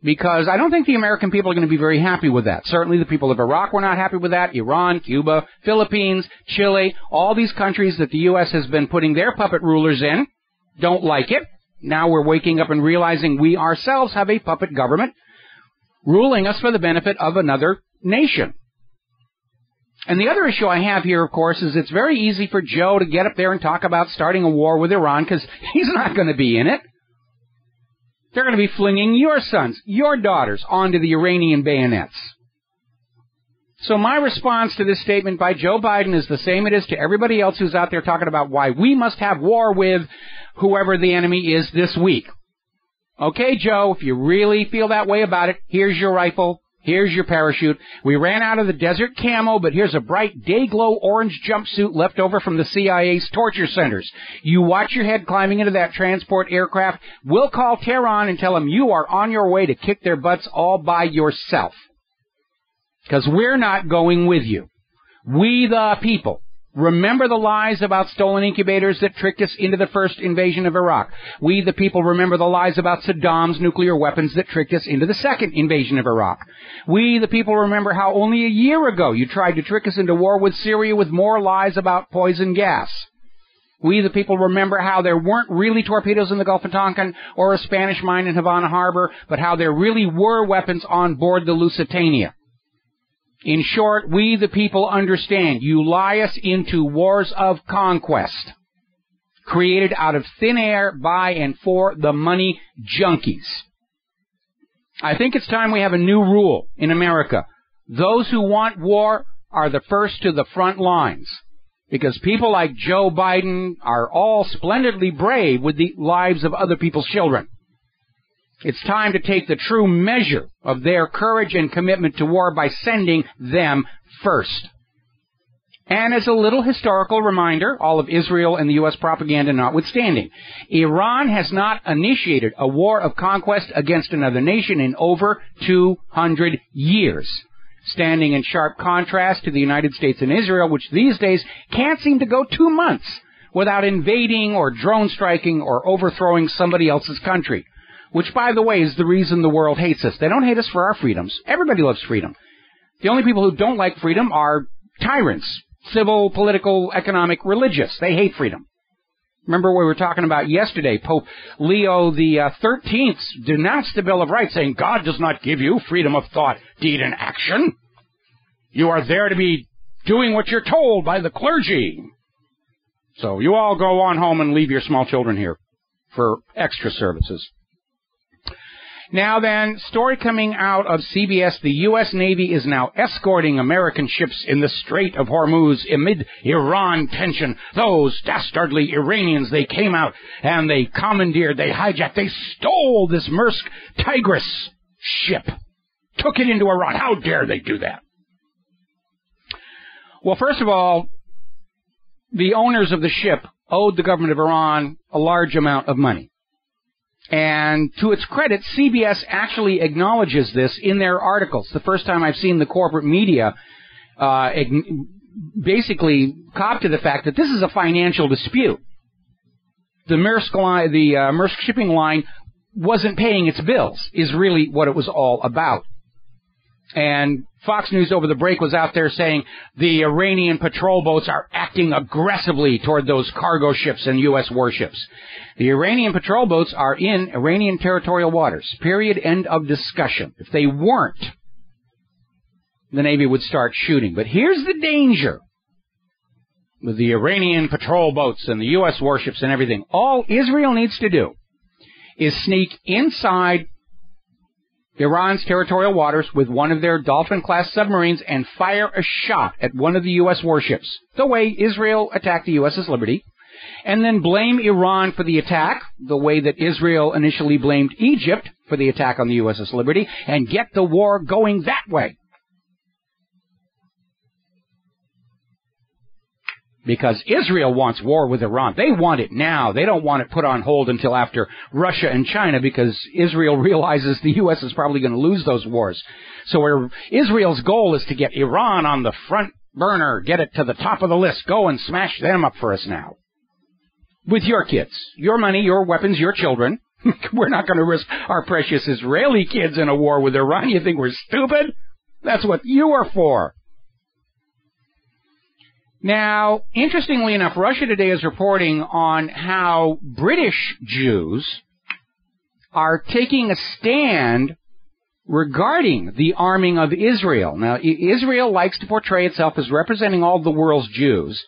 Because I don't think the American people are going to be very happy with that. Certainly the people of Iraq were not happy with that. Iran, Cuba, Philippines, Chile, all these countries that the U.S. has been putting their puppet rulers in don't like it. Now we're waking up and realizing we ourselves have a puppet government ruling us for the benefit of another nation. And the other issue I have here, of course, is it's very easy for Joe to get up there and talk about starting a war with Iran because he's not going to be in it. They're going to be flinging your sons, your daughters, onto the Iranian bayonets. So my response to this statement by Joe Biden is the same it is to everybody else who's out there talking about why we must have war with whoever the enemy is this week. Okay, Joe, if you really feel that way about it, here's your rifle, here's your parachute. We ran out of the desert camo, but here's a bright day-glow orange jumpsuit left over from the CIA's torture centers. You watch your head climbing into that transport aircraft. We'll call Tehran and tell them you are on your way to kick their butts all by yourself. Because we're not going with you. We the people. Remember the lies about stolen incubators that tricked us into the first invasion of Iraq. We, the people, remember the lies about Saddam's nuclear weapons that tricked us into the second invasion of Iraq. We, the people, remember how only a year ago you tried to trick us into war with Syria with more lies about poison gas. We, the people, remember how there weren't really torpedoes in the Gulf of Tonkin or a Spanish mine in Havana Harbor, but how there really were weapons on board the Lusitania. In short, we the people understand you lie us into wars of conquest, created out of thin air by and for the money junkies. I think it's time we have a new rule in America. Those who want war are the first to the front lines, because people like Joe Biden are all splendidly brave with the lives of other people's children. It's time to take the true measure of their courage and commitment to war by sending them first. And as a little historical reminder, all of Israel and the U.S. propaganda notwithstanding, Iran has not initiated a war of conquest against another nation in over 200 years, standing in sharp contrast to the United States and Israel, which these days can't seem to go 2 months without invading or drone striking or overthrowing somebody else's country. Which, by the way, is the reason the world hates us. They don't hate us for our freedoms. Everybody loves freedom. The only people who don't like freedom are tyrants, civil, political, economic, religious. They hate freedom. Remember what we were talking about yesterday. Pope Leo the 13th denounced the Bill of Rights, saying, God does not give you freedom of thought, deed, and action. You are there to be doing what you're told by the clergy. So you all go on home and leave your small children here for extra services. Now then, story coming out of CBS, the U.S. Navy is now escorting American ships in the Strait of Hormuz amid Iran tension. Those dastardly Iranians, they came out and they commandeered, they hijacked, they stole this Maersk Tigris ship, took it into Iran. How dare they do that? Well, first of all, the owners of the ship owed the government of Iran a large amount of money. And to its credit, CBS actually acknowledges this in their articles. The first time I've seen the corporate media basically cop to the fact that this is a financial dispute. The Maersk shipping line wasn't paying its bills, is really what it was all about. And Fox News over the break was out there saying the Iranian patrol boats are acting aggressively toward those cargo ships and U.S. warships. The Iranian patrol boats are in Iranian territorial waters. Period. End of discussion. If they weren't, the Navy would start shooting. But here's the danger with the Iranian patrol boats and the U.S. warships and everything. All Israel needs to do is sneak inside Iran's territorial waters with one of their Dolphin-class submarines and fire a shot at one of the U.S. warships, the way Israel attacked the USS Liberty, and then blame Iran for the attack, the way that Israel initially blamed Egypt for the attack on the USS Liberty, and get the war going that way. Because Israel wants war with Iran. They want it now. They don't want it put on hold until after Russia and China, because Israel realizes the U.S. is probably going to lose those wars. So Israel's goal is to get Iran on the front burner, get it to the top of the list, go and smash them up for us now. With your kids, your money, your weapons, your children. We're not going to risk our precious Israeli kids in a war with Iran. You think we're stupid? That's what you are for. Now, interestingly enough, Russia Today is reporting on how British Jews are taking a stand regarding the arming of Israel. Now, Israel likes to portray itself as representing all the world's Jews.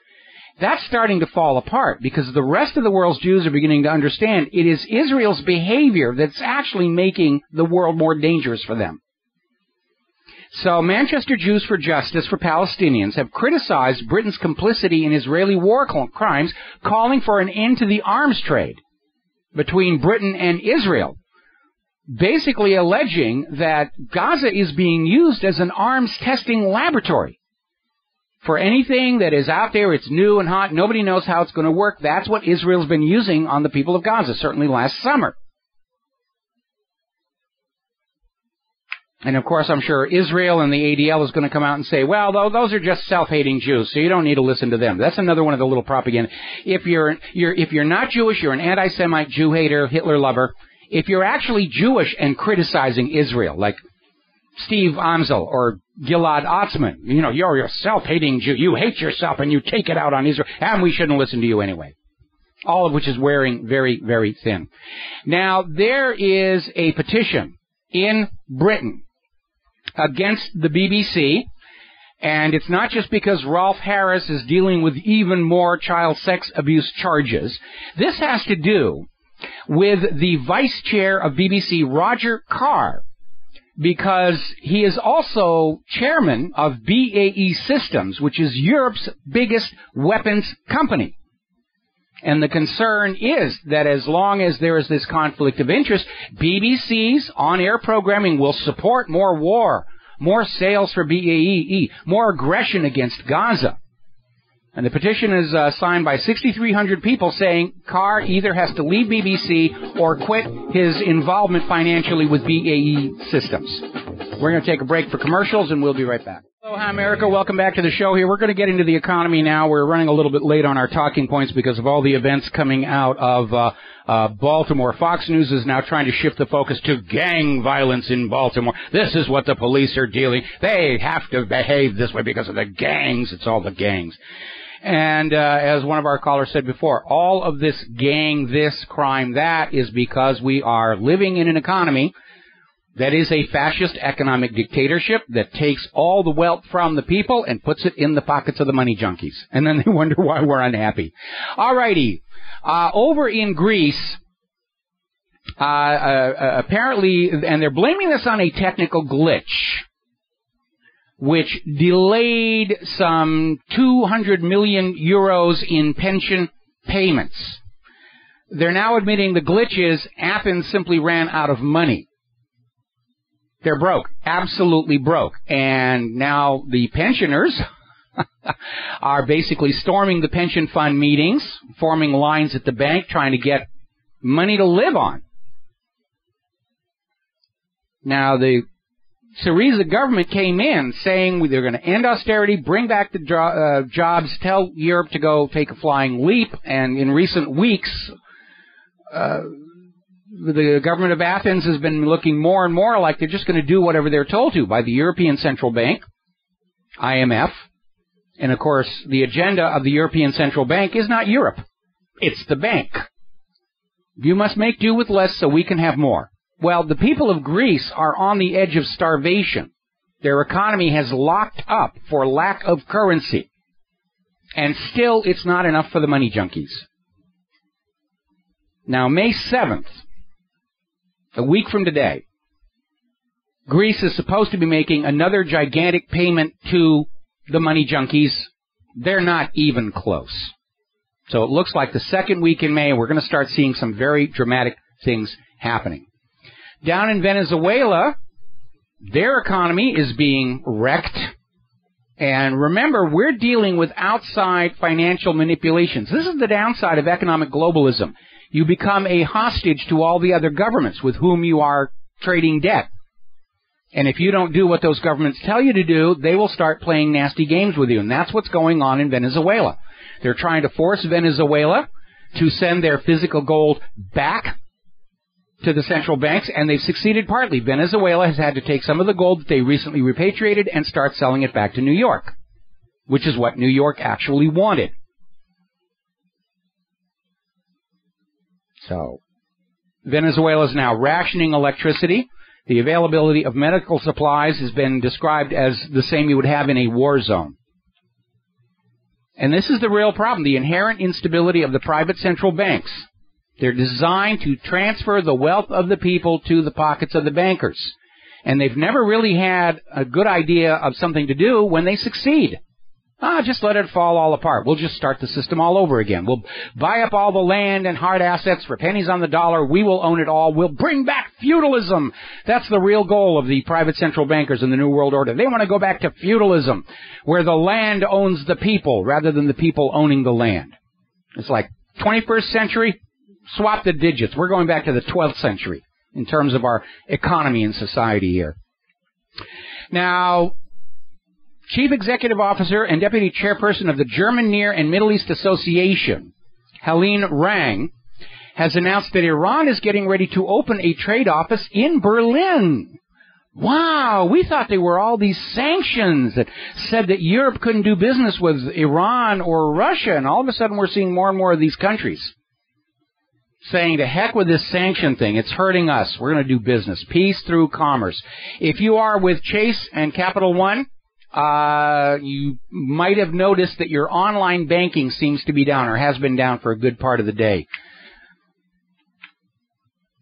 That's starting to fall apart because the rest of the world's Jews are beginning to understand it is Israel's behavior that's actually making the world more dangerous for them. So Manchester Jews for Justice for Palestinians have criticized Britain's complicity in Israeli war crimes, calling for an end to the arms trade between Britain and Israel, basically alleging that Gaza is being used as an arms testing laboratory. For anything that is out there, it's new and hot, nobody knows how it's going to work. That's what Israel's been using on the people of Gaza, certainly last summer. And, of course, I'm sure Israel and the ADL is going to come out and say, well, those are just self-hating Jews, so you don't need to listen to them. That's another one of the little propaganda. If you're not Jewish, you're an anti-Semite, Jew-hater, Hitler lover. If you're actually Jewish and criticizing Israel, like Steve Amsel or Gilad Atzmon, you're a self-hating Jew. You hate yourself and you take it out on Israel, and we shouldn't listen to you anyway. All of which is wearing very, very thin. Now, there is a petition in Britain against the BBC, and it's not just because Rolf Harris is dealing with even more child sex abuse charges. This has to do with the vice chair of BBC, Roger Carr, because he is also chairman of BAE Systems, which is Europe's biggest weapons company. And the concern is that as long as there is this conflict of interest, BBC's on-air programming will support more war, more sales for BAE, more aggression against Gaza. And the petition is signed by 6,300 people saying Carr either has to leave BBC or quit his involvement financially with BAE Systems. We're going to take a break for commercials, and we'll be right back. Hello, hi, America. Welcome back to the show here. We're going to get into the economy now. We're running a little bit late on our talking points because of all the events coming out of Baltimore. Fox News is now trying to shift the focus to gang violence in Baltimore. This is what the police are dealing. They have to behave this way because of the gangs. It's all the gangs. And as one of our callers said before, all of this gang, this crime, that is because we are living in an economy that is a fascist economic dictatorship that takes all the wealth from the people and puts it in the pockets of the money junkies. And then they wonder why we're unhappy. All righty. Over in Greece, apparently, and they're blaming this on a technical glitch, which delayed some 200 million euros in pension payments. They're now admitting the glitch is Athens simply ran out of money. They're broke, absolutely broke. And now the pensioners are basically storming the pension fund meetings, forming lines at the bank, trying to get money to live on. Now, the Syriza government came in saying they're going to end austerity, bring back the jobs, tell Europe to go take a flying leap, and in recent weeks, the government of Athens has been looking more and more like they're just going to do whatever they're told to by the European Central Bank, IMF, and of course, the agenda of the European Central Bank is not Europe, it's the bank. You must make do with less so we can have more. Well, the people of Greece are on the edge of starvation. Their economy has locked up for lack of currency. And still, it's not enough for the money junkies. Now, May 7th, a week from today, Greece is supposed to be making another gigantic payment to the money junkies. They're not even close. So it looks like the second week in May, we're going to start seeing some very dramatic things happening. Down in Venezuela, their economy is being wrecked. And remember, we're dealing with outside financial manipulations. This is the downside of economic globalism. You become a hostage to all the other governments with whom you are trading debt. And if you don't do what those governments tell you to do, they will start playing nasty games with you. And that's what's going on in Venezuela. They're trying to force Venezuela to send their physical gold back to the central banks, and they've succeeded partly. Venezuela has had to take some of the gold that they recently repatriated and start selling it back to New York, which is what New York actually wanted. So, Venezuela is now rationing electricity. The availability of medical supplies has been described as the same you would have in a war zone. And this is the real problem, the inherent instability of the private central banks. They're designed to transfer the wealth of the people to the pockets of the bankers. And they've never really had a good idea of something to do when they succeed. Just let it fall all apart. We'll just start the system all over again. We'll buy up all the land and hard assets for pennies on the dollar. We will own it all. We'll bring back feudalism. That's the real goal of the private central bankers in the New World Order. They want to go back to feudalism, where the land owns the people rather than the people owning the land. It's like 21st century, swap the digits. We're going back to the 12th century in terms of our economy and society here. Now, Chief Executive Officer and Deputy Chairperson of the German Near and Middle East Association, Helene Rang, has announced that Iran is getting ready to open a trade office in Berlin. Wow, we thought they were all these sanctions that said that Europe couldn't do business with Iran or Russia, and all of a sudden we're seeing more and more of these countries saying, to heck with this sanction thing, it's hurting us, we're going to do business, peace through commerce. If you are with Chase and Capital One, you might have noticed that your online banking seems to be down, or has been down for a good part of the day.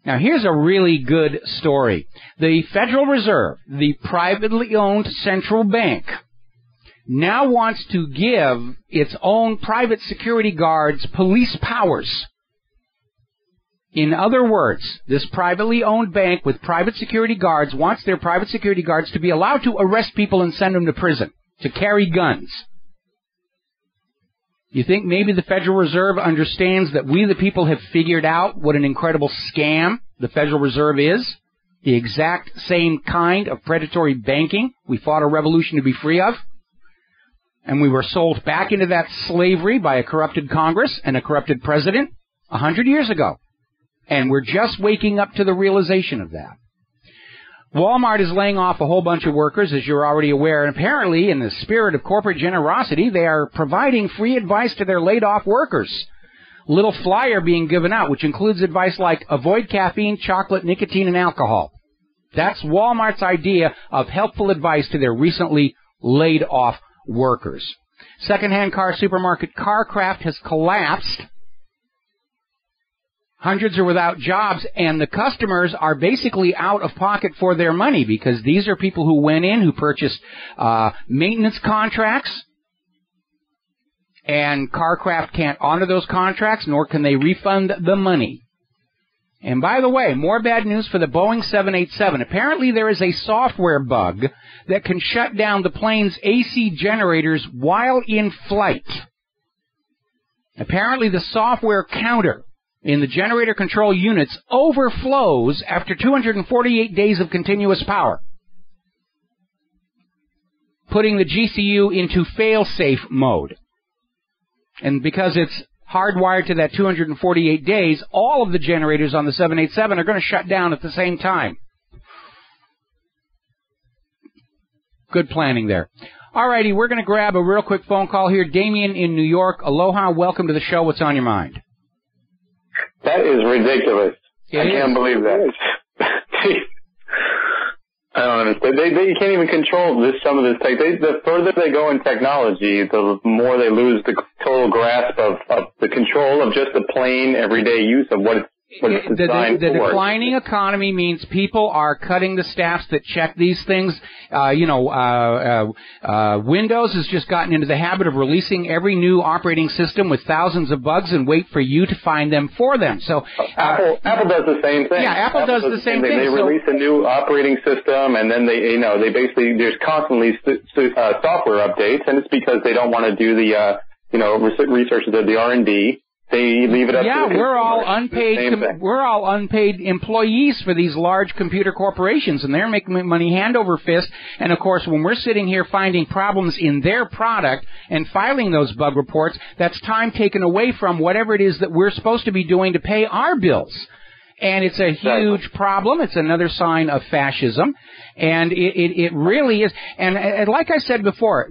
Now, here's a really good story. The Federal Reserve, the privately owned central bank, now wants to give its own private security guards police powers. In other words, this privately owned bank with private security guards wants their private security guards to be allowed to arrest people and send them to prison, to carry guns. You think maybe the Federal Reserve understands that we the people have figured out what an incredible scam the Federal Reserve is? The exact same kind of predatory banking we fought a revolution to be free of? And we were sold back into that slavery by a corrupted Congress and a corrupted president 100 years ago. And we're just waking up to the realization of that. Walmart is laying off a whole bunch of workers, as you're already aware, and apparently, in the spirit of corporate generosity, they are providing free advice to their laid-off workers. A little flyer being given out, which includes advice like avoid caffeine, chocolate, nicotine, and alcohol. That's Walmart's idea of helpful advice to their recently laid-off workers. Second-hand car supermarket Carcraft has collapsed. Hundreds are without jobs, and the customers are basically out of pocket for their money because these are people who went in, who purchased maintenance contracts, and Carcraft can't honor those contracts, nor can they refund the money. And by the way, more bad news for the Boeing 787. Apparently there is a software bug that can shut down the plane's AC generators while in flight. Apparently the software counter in the generator control units overflows after 248 days of continuous power, putting the GCU into fail-safe mode. And because it's hardwired to that 248 days, all of the generators on the 787 are going to shut down at the same time. Good planning there. All righty, we're going to grab a real quick phone call here. Damien in New York. Aloha, welcome to the show. What's on your mind? That is ridiculous. I can't believe that. I don't understand. They can't even control some of this tech. The further they go in technology, the more they lose the total grasp of the control of just the plain everyday use of what it's designed the for. declining economy means people are cutting the staffs that check these things. Windows has just gotten into the habit of releasing every new operating system with thousands of bugs and wait for you to find them for them. So Apple does the same thing. Yeah, Apple does the same thing. They release a new operating system, and then they basically there's constantly software updates, and it's because they don't want to do the research of the R&D. They leave it up to the we're all unpaid employees for these large computer corporations, and they're making money hand over fist. And of course, when we're sitting here finding problems in their product and filing those bug reports, that's time taken away from whatever it is that we're supposed to be doing to pay our bills. And it's a huge problem. It's another sign of fascism. And it really is. And like I said before,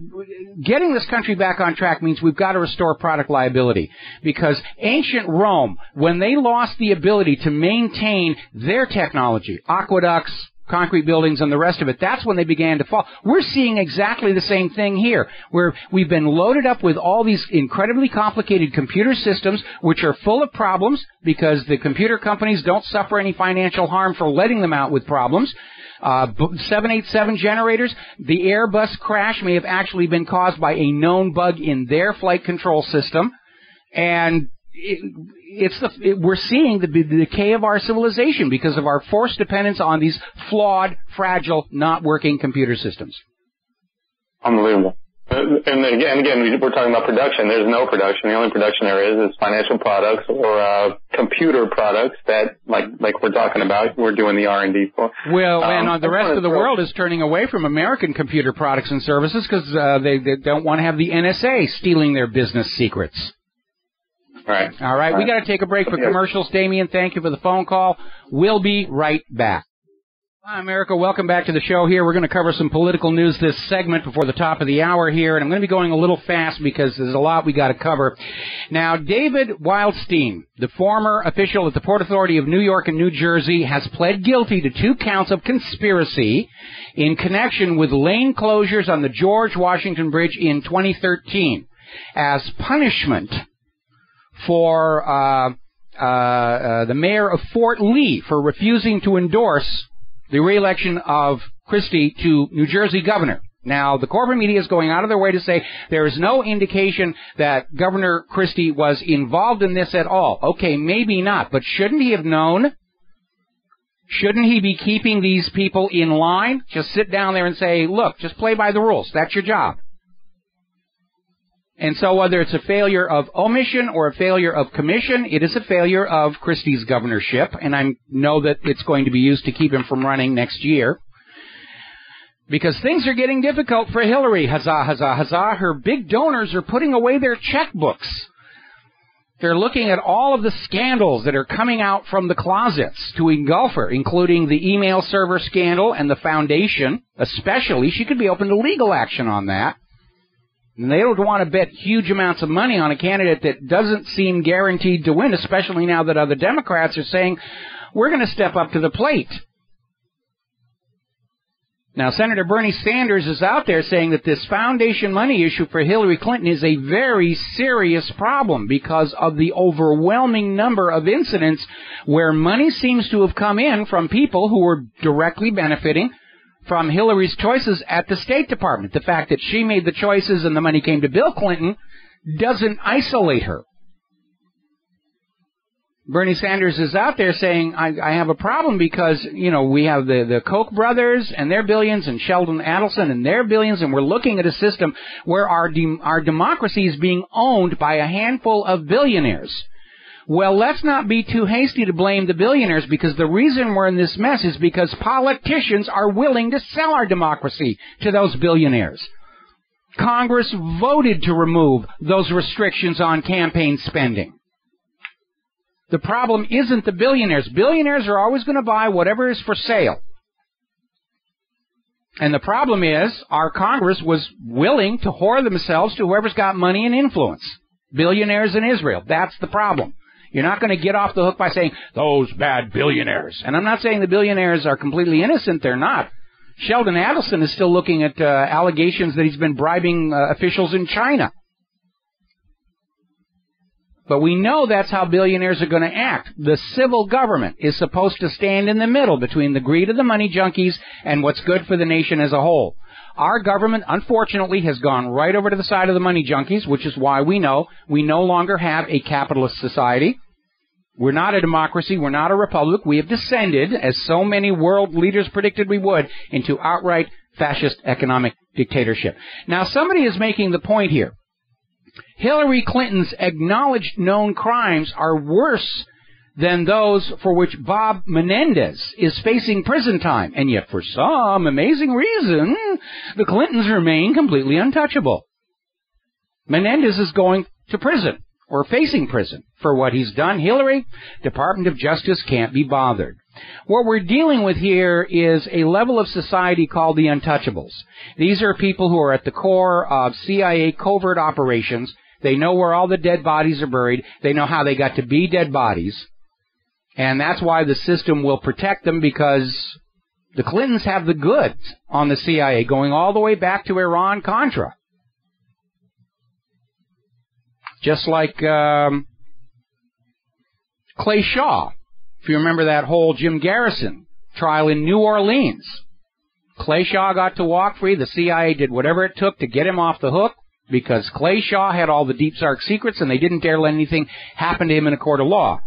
getting this country back on track means we've got to restore product liability. Because ancient Rome, when they lost the ability to maintain their technology, aqueducts, concrete buildings, and the rest of it, that's when they began to fall. We're seeing exactly the same thing here, where we've been loaded up with all these incredibly complicated computer systems, which are full of problems because the computer companies don't suffer any financial harm for letting them out with problems. 787 generators, the Airbus crash may have actually been caused by a known bug in their flight control system, and we're seeing the decay of our civilization because of our forced dependence on these flawed, fragile, not working computer systems. Unbelievable. And again, we're talking about production. There's no production. The only production there is financial products or computer products that, like we're talking about, we're doing the R&D for. Well, and the rest of the world is turning away from American computer products and services because they don't want to have the NSA stealing their business secrets. Right. All right. We got to take a break for commercials. Damien, thank you for the phone call. We'll be right back. Hi, America. Welcome back to the show here. We're going to cover some political news this segment before the top of the hour here, and I'm going to be going a little fast because there's a lot we got to cover. Now, David Wildstein, the former official at the Port Authority of New York and New Jersey, has pled guilty to 2 counts of conspiracy in connection with lane closures on the George Washington Bridge in 2013 as punishment for the mayor of Fort Lee for refusing to endorse the re-election of Christie to New Jersey governor. Now, the corporate media is going out of their way to say there is no indication that Governor Christie was involved in this at all. Okay, maybe not, but shouldn't he have known? Shouldn't he be keeping these people in line? Just sit down there and say, look, just play by the rules. That's your job. And so whether it's a failure of omission or a failure of commission, it is a failure of Christie's governorship, and I know that it's going to be used to keep him from running next year. Because things are getting difficult for Hillary. Huzzah, huzzah, huzzah. Her big donors are putting away their checkbooks. They're looking at all of the scandals that are coming out from the closets to engulf her, including the email server scandal and the foundation, especially. She could be open to legal action on that. And they don't want to bet huge amounts of money on a candidate that doesn't seem guaranteed to win, especially now that other Democrats are saying, we're going to step up to the plate. Now, Senator Bernie Sanders is out there saying that this foundation money issue for Hillary Clinton is a very serious problem because of the overwhelming number of incidents where money seems to have come in from people who were directly benefiting from Hillary's choices at the State Department. The fact that she made the choices and the money came to Bill Clinton doesn't isolate her. Bernie Sanders is out there saying, I have a problem because, we have the Koch brothers and their billions and Sheldon Adelson and their billions, and we're looking at a system where our democracy is being owned by a handful of billionaires. Well, let's not be too hasty to blame the billionaires, because the reason we're in this mess is because politicians are willing to sell our democracy to those billionaires. Congress voted to remove those restrictions on campaign spending. The problem isn't the billionaires. Billionaires are always going to buy whatever is for sale. And the problem is our Congress was willing to whore themselves to whoever's got money and influence. Billionaires in Israel. That's the problem. You're not going to get off the hook by saying, those bad billionaires. And I'm not saying the billionaires are completely innocent. They're not. Sheldon Adelson is still looking at allegations that he's been bribing officials in China. But we know that's how billionaires are going to act. The civil government is supposed to stand in the middle between the greed of the money junkies and what's good for the nation as a whole. Our government, unfortunately, has gone right over to the side of the money junkies, which is why we know we no longer have a capitalist society. We're not a democracy. We're not a republic. We have descended, as so many world leaders predicted we would, into outright fascist economic dictatorship. Now, somebody is making the point here. Hillary Clinton's acknowledged known crimes are worse than those for which Bob Menendez is facing prison time. And yet, for some amazing reason, the Clintons remain completely untouchable. Menendez is going to prison, or facing prison, for what he's done. Hillary, Department of Justice can't be bothered. What we're dealing with here is a level of society called the untouchables. These are people who are at the core of CIA covert operations. They know where all the dead bodies are buried. They know how they got to be dead bodies. And that's why the system will protect them, because the Clintons have the goods on the CIA going all the way back to Iran-Contra. Just like Clay Shaw. If you remember that whole Jim Garrison trial in New Orleans, Clay Shaw got to walk free. The CIA did whatever it took to get him off the hook because Clay Shaw had all the deep, dark secrets, and they didn't dare let anything happen to him in a court of law.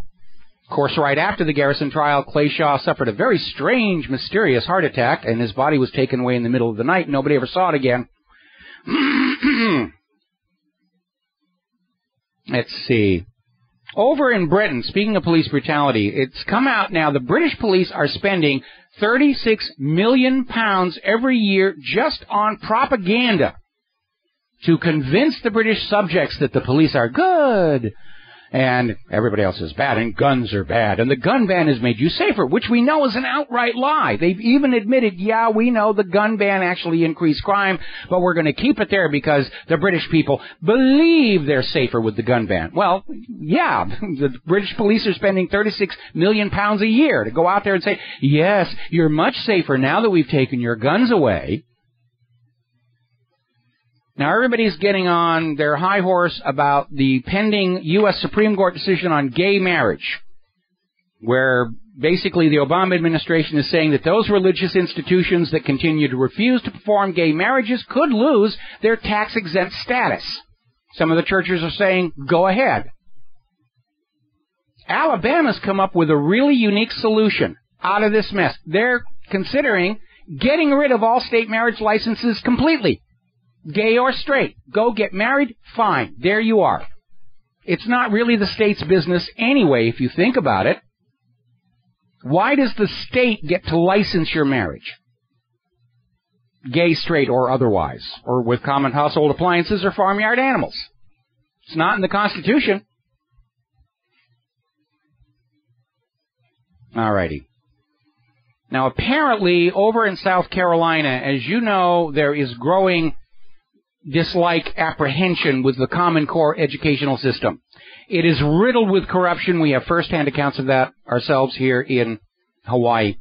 Of course, right after the Garrison trial, Clay Shaw suffered a very strange, mysterious heart attack, and his body was taken away in the middle of the night. Nobody ever saw it again. Let's see. Over in Britain, speaking of police brutality, it's come out now the British police are spending £36 million every year just on propaganda to convince the British subjects that the police are good and everybody else is bad and guns are bad and the gun ban has made you safer, which we know is an outright lie. They've even admitted, yeah, we know the gun ban actually increased crime, but we're going to keep it there because the British people believe they're safer with the gun ban. Well, yeah, the British police are spending £36 million a year to go out there and say, yes, you're much safer now that we've taken your guns away. Now, everybody's getting on their high horse about the pending U.S. Supreme Court decision on gay marriage, where basically the Obama administration is saying that those religious institutions that continue to refuse to perform gay marriages could lose their tax-exempt status. Some of the churches are saying, go ahead. Alabama's come up with a really unique solution out of this mess. They're considering getting rid of all state marriage licenses completely. Gay or straight, go get married, fine, there you are. It's not really the state's business anyway, if you think about it. Why does the state get to license your marriage? Gay, straight, or otherwise, or with common household appliances or farmyard animals. It's not in the Constitution. Alrighty. Now, apparently, over in South Carolina, as you know, there is growing dislike, apprehension with the Common Core educational system. It is riddled with corruption. We have first-hand accounts of that ourselves here in Hawaii.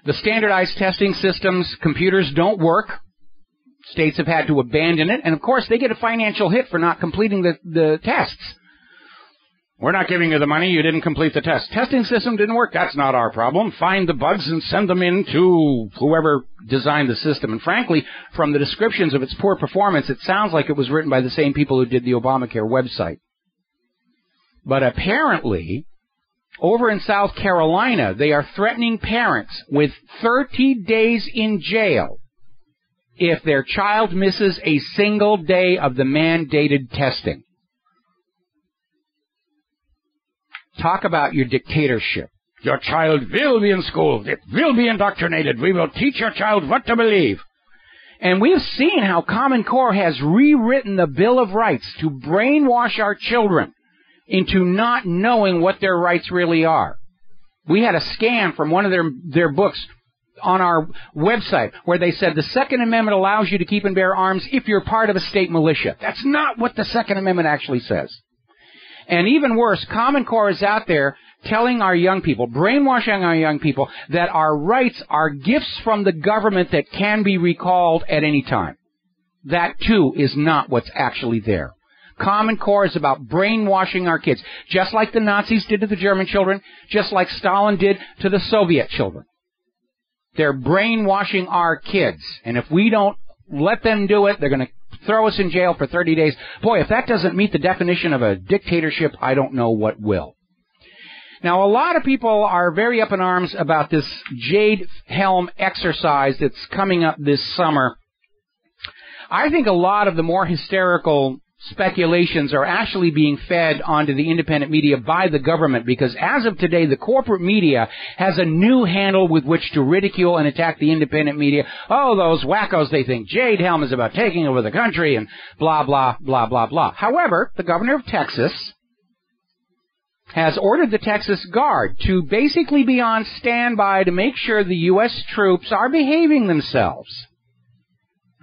The standardized testing systems, computers don't work. States have had to abandon it. And, of course, they get a financial hit for not completing the tests. We're not giving you the money. You didn't complete the test. Testing system didn't work. That's not our problem. Find the bugs and send them in to whoever designed the system. And frankly, from the descriptions of its poor performance, it sounds like it was written by the same people who did the Obamacare website. But apparently, over in South Carolina, they are threatening parents with 30 days in jail if their child misses a single day of the mandated testing. Talk about your dictatorship. Your child will be in school. It will be indoctrinated. We will teach your child what to believe. And we've seen how Common Core has rewritten the Bill of Rights to brainwash our children into not knowing what their rights really are. We had a scan from one of their books on our website where they said the Second Amendment allows you to keep and bear arms if you're part of a state militia. That's not what the Second Amendment actually says. And even worse, Common Core is out there telling our young people, brainwashing our young people, that our rights are gifts from the government that can be recalled at any time. That, too, is not what's actually there. Common Core is about brainwashing our kids, just like the Nazis did to the German children, just like Stalin did to the Soviet children. They're brainwashing our kids, and if we don't let them do it, they're going to throw us in jail for 30 days. Boy, if that doesn't meet the definition of a dictatorship, I don't know what will. Now, a lot of people are very up in arms about this Jade Helm exercise that's coming up this summer. I think a lot of the more hysterical speculations are actually being fed onto the independent media by the government, because as of today, the corporate media has a new handle with which to ridicule and attack the independent media. Oh, those wackos, they think Jade Helm is about taking over the country and blah, blah, blah, blah, blah. However, the governor of Texas has ordered the Texas Guard to basically be on standby to make sure the U.S. troops are behaving themselves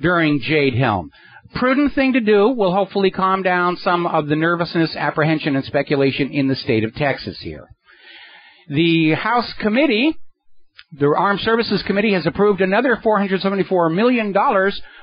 during Jade Helm. Prudent thing to do will hopefully calm down some of the nervousness, apprehension, and speculation in the state of Texas here. The House Committee, the Armed Services Committee, has approved another $474 million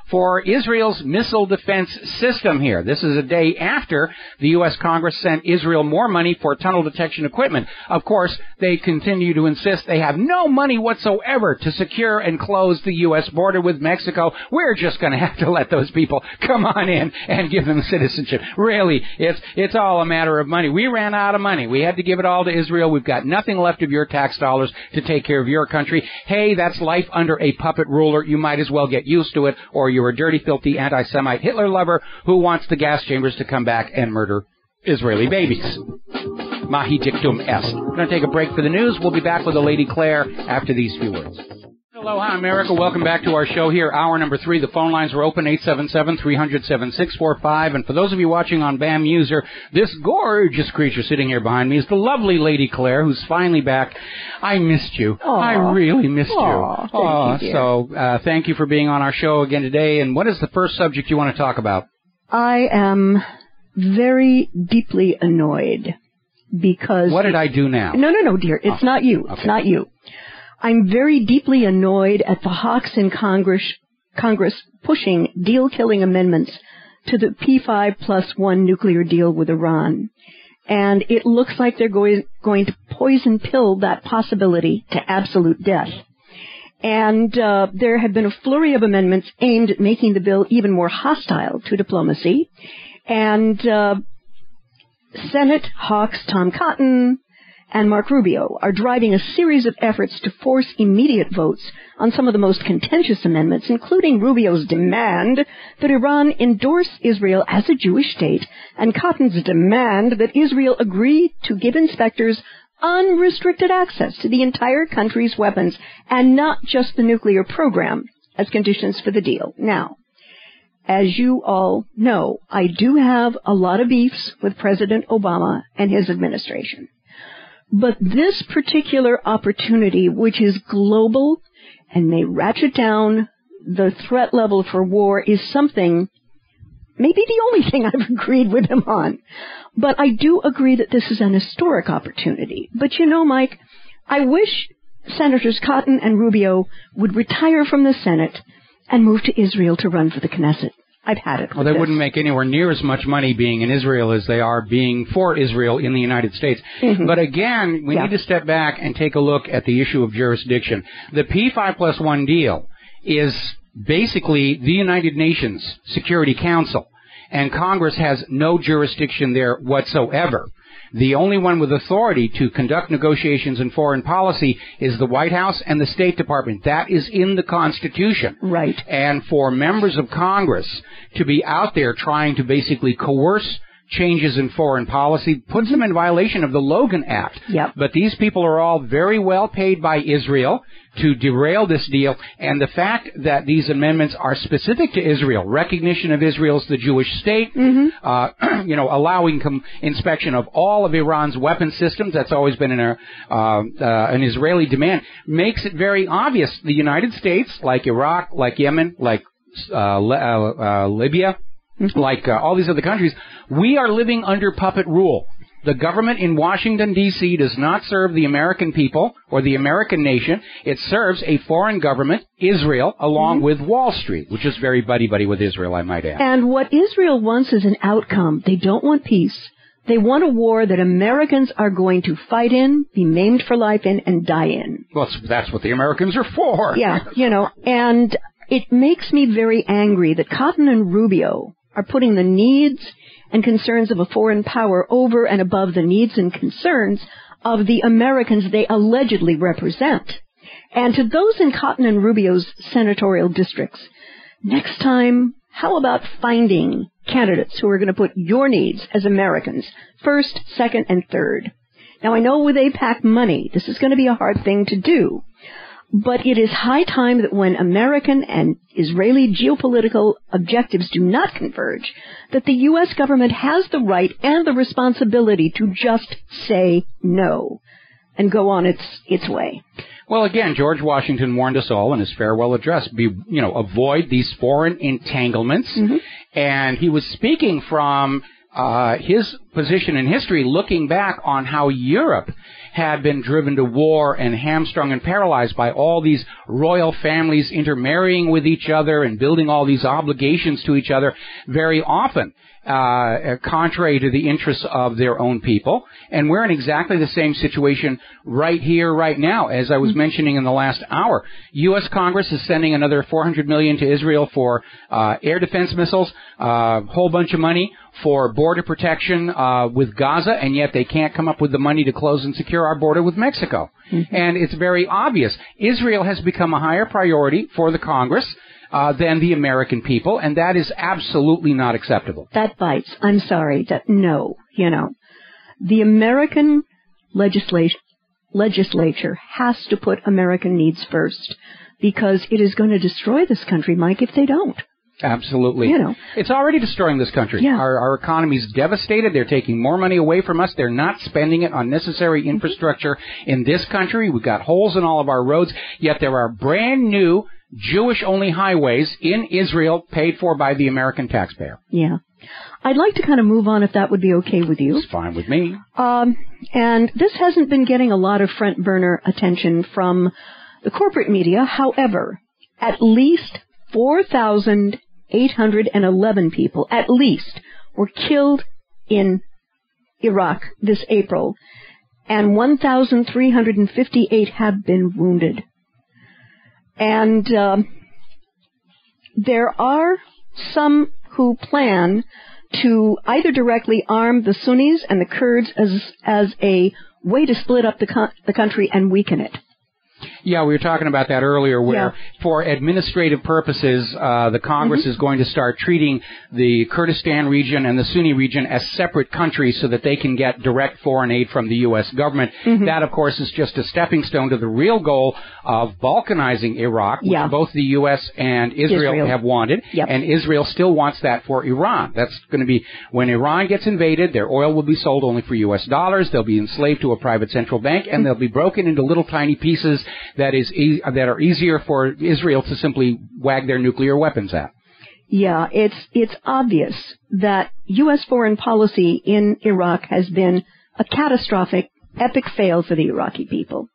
for Israel's missile defense system here. This is a day after the U.S. Congress sent Israel more money for tunnel detection equipment. Of course, they continue to insist they have no money whatsoever to secure and close the U.S. border with Mexico. We're just going to have to let those people come on in and give them citizenship. Really, it's all a matter of money. We ran out of money. We had to give it all to Israel. We've got nothing left of your tax dollars to take care of your country. Hey, that's life under a puppet ruler. You might as well get used to it, or you're a dirty, filthy anti-Semite Hitler lover who wants the gas chambers to come back and murder Israeli babies. Mahi dictum est. We're going to take a break for the news. We'll be back with the Lady Claire after these few words. Aloha, America. Welcome back to our show here. Hour number 3. The phone lines are open, 877-300-7645. And for those of you watching on BAM User, this gorgeous creature sitting here behind me is the lovely Lady Claire, who's finally back. I missed you. Aww. I really missed you. Thank you, so thank you for being on our show again today. And what is the first subject you want to talk about? I am very deeply annoyed because... What did I do now? No, dear. It's not you. Okay. It's not you. I'm very deeply annoyed at the hawks in Congress pushing deal-killing amendments to the P5+1 nuclear deal with Iran. And it looks like they're going to poison pill that possibility to absolute death. And there have been a flurry of amendments aimed at making the bill even more hostile to diplomacy. And Senate hawks Tom Cotton and Mark Rubio are driving a series of efforts to force immediate votes on some of the most contentious amendments, including Rubio's demand that Iran endorse Israel as a Jewish state and Cotton's demand that Israel agree to give inspectors unrestricted access to the entire country's weapons and not just the nuclear program as conditions for the deal. Now, as you all know, I do have a lot of beefs with President Obama and his administration. But this particular opportunity, which is global and may ratchet down the threat level for war, is something, maybe the only thing I've agreed with him on. But I do agree that this is an historic opportunity. But you know, Mike, I wish Senators Cotton and Rubio would retire from the Senate and move to Israel to run for the Knesset. I've had it. Well, they wouldn't make anywhere near as much money being in Israel as they are being for Israel in the United States. Mm-hmm. But again, we need to step back and take a look at the issue of jurisdiction. The P5+1 deal is basically the United Nations Security Council, and Congress has no jurisdiction there whatsoever. The only one with authority to conduct negotiations in foreign policy is the White House and the State Department. That is in the Constitution. Right. And for members of Congress to be out there trying to basically coerce changes in foreign policy puts them in violation of the Logan Act. Yep. But these people are all very well paid by Israel to derail this deal, and the fact that these amendments are specific to Israel, recognition of Israel as the Jewish state, allowing inspection of all of Iran's weapon systems, that's always been an Israeli demand, makes it very obvious the United States, like Iraq, like Yemen, like Libya, like all these other countries, we are living under puppet rule. The government in Washington, D.C. does not serve the American people or the American nation. It serves a foreign government, Israel, along with Wall Street, which is very buddy-buddy with Israel, I might add. And what Israel wants is an outcome. They don't want peace. They want a war that Americans are going to fight in, be maimed for life in, and die in. Well, that's what the Americans are for. Yeah, and it makes me very angry that Cotton and Rubio are putting the needs and concerns of a foreign power over and above the needs and concerns of the Americans they allegedly represent. And to those in Cotton and Rubio's senatorial districts, next time, how about finding candidates who are going to put your needs as Americans first, second, and third? Now, I know with AIPAC money, this is going to be a hard thing to do. But it is high time that when American and Israeli geopolitical objectives do not converge, that the U.S. government has the right and the responsibility to just say no and go on its way. Well, again, George Washington warned us all in his farewell address, avoid these foreign entanglements. Mm-hmm. And he was speaking from his position in history, looking back on how Europe had been driven to war and hamstrung and paralyzed by all these royal families intermarrying with each other and building all these obligations to each other, very often contrary to the interests of their own people. And we're in exactly the same situation right here, right now, as I was mentioning in the last hour. U.S. Congress is sending another $400 million to Israel for air defense missiles, a whole bunch of money for border protection with Gaza, and yet they can't come up with the money to close and secure our border with Mexico. Mm-hmm. And it's very obvious. Israel has become a higher priority for the Congress than the American people, and that is absolutely not acceptable. That bites. I'm sorry. No. The American legislature has to put American needs first, because it is going to destroy this country, Mike, if they don't. Absolutely. It's already destroying this country. Yeah. Our economy's devastated. They're taking more money away from us. They're not spending it on necessary infrastructure in this country. We've got holes in all of our roads, yet there are brand new Jewish-only highways in Israel paid for by the American taxpayer. Yeah. I'd like to kind of move on if that would be okay with you. It's fine with me. And this hasn't been getting a lot of front burner attention from the corporate media. However, at least 4,811 people, at least, were killed in Iraq this April, and 1,358 have been wounded. And there are some who plan to either directly arm the Sunnis and the Kurds as a way to split up the country and weaken it. Yeah, we were talking about that earlier, where for administrative purposes, the Congress is going to start treating the Kurdistan region and the Sunni region as separate countries so that they can get direct foreign aid from the U.S. government. Mm-hmm. That, of course, is just a stepping stone to the real goal of balkanizing Iraq, which both the U.S. and Israel have wanted, and Israel still wants that for Iran. That's going to be, when Iran gets invaded, their oil will be sold only for U.S. dollars, they'll be enslaved to a private central bank, and they'll be broken into little tiny pieces that are easier for Israel to simply wag their nuclear weapons at. Yeah, it's obvious that U.S. foreign policy in Iraq has been a catastrophic, epic fail for the Iraqi people.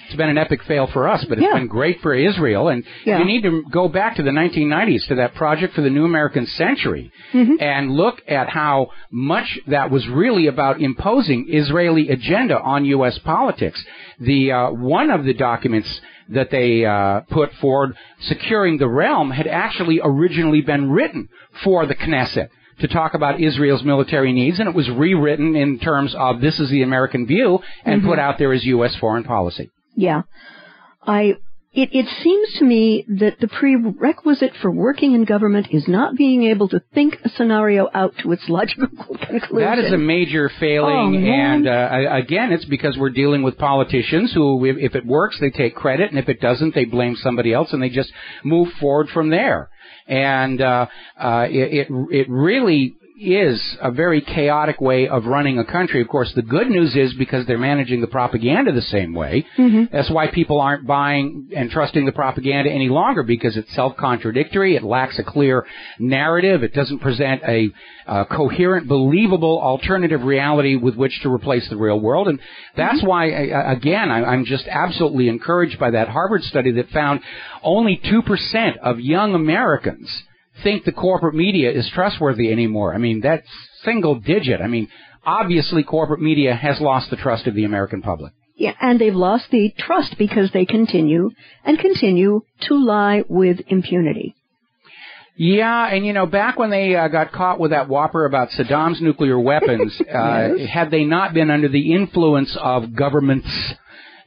It's been an epic fail for us, but it's been great for Israel. And you need to go back to the 1990s, to that Project for the New American Century, and look at how much that was really about imposing Israeli agenda on U.S. politics. One of the documents that they put forward, Securing the Realm, had actually originally been written for the Knesset to talk about Israel's military needs, and it was rewritten in terms of this is the American view and put out there as U.S. foreign policy. Yeah. It seems to me that the prerequisite for working in government is not being able to think a scenario out to its logical conclusion. That is a major failing, and again, it's because we're dealing with politicians who, if it works, they take credit, and if it doesn't, they blame somebody else, and they just move forward from there. And it really is a very chaotic way of running a country. Of course, the good news is because they're managing the propaganda the same way, that's why people aren't buying and trusting the propaganda any longer, because it's self-contradictory, it lacks a clear narrative, it doesn't present a coherent, believable alternative reality with which to replace the real world. And that's why, again, I'm just absolutely encouraged by that Harvard study that found only 2% of young Americans think the corporate media is trustworthy anymore. I mean, that's single digit. I mean, obviously corporate media has lost the trust of the American public. Yeah, and they've lost the trust because they continue to lie with impunity. Yeah, and back when they got caught with that whopper about Saddam's nuclear weapons, had they not been under the influence of governments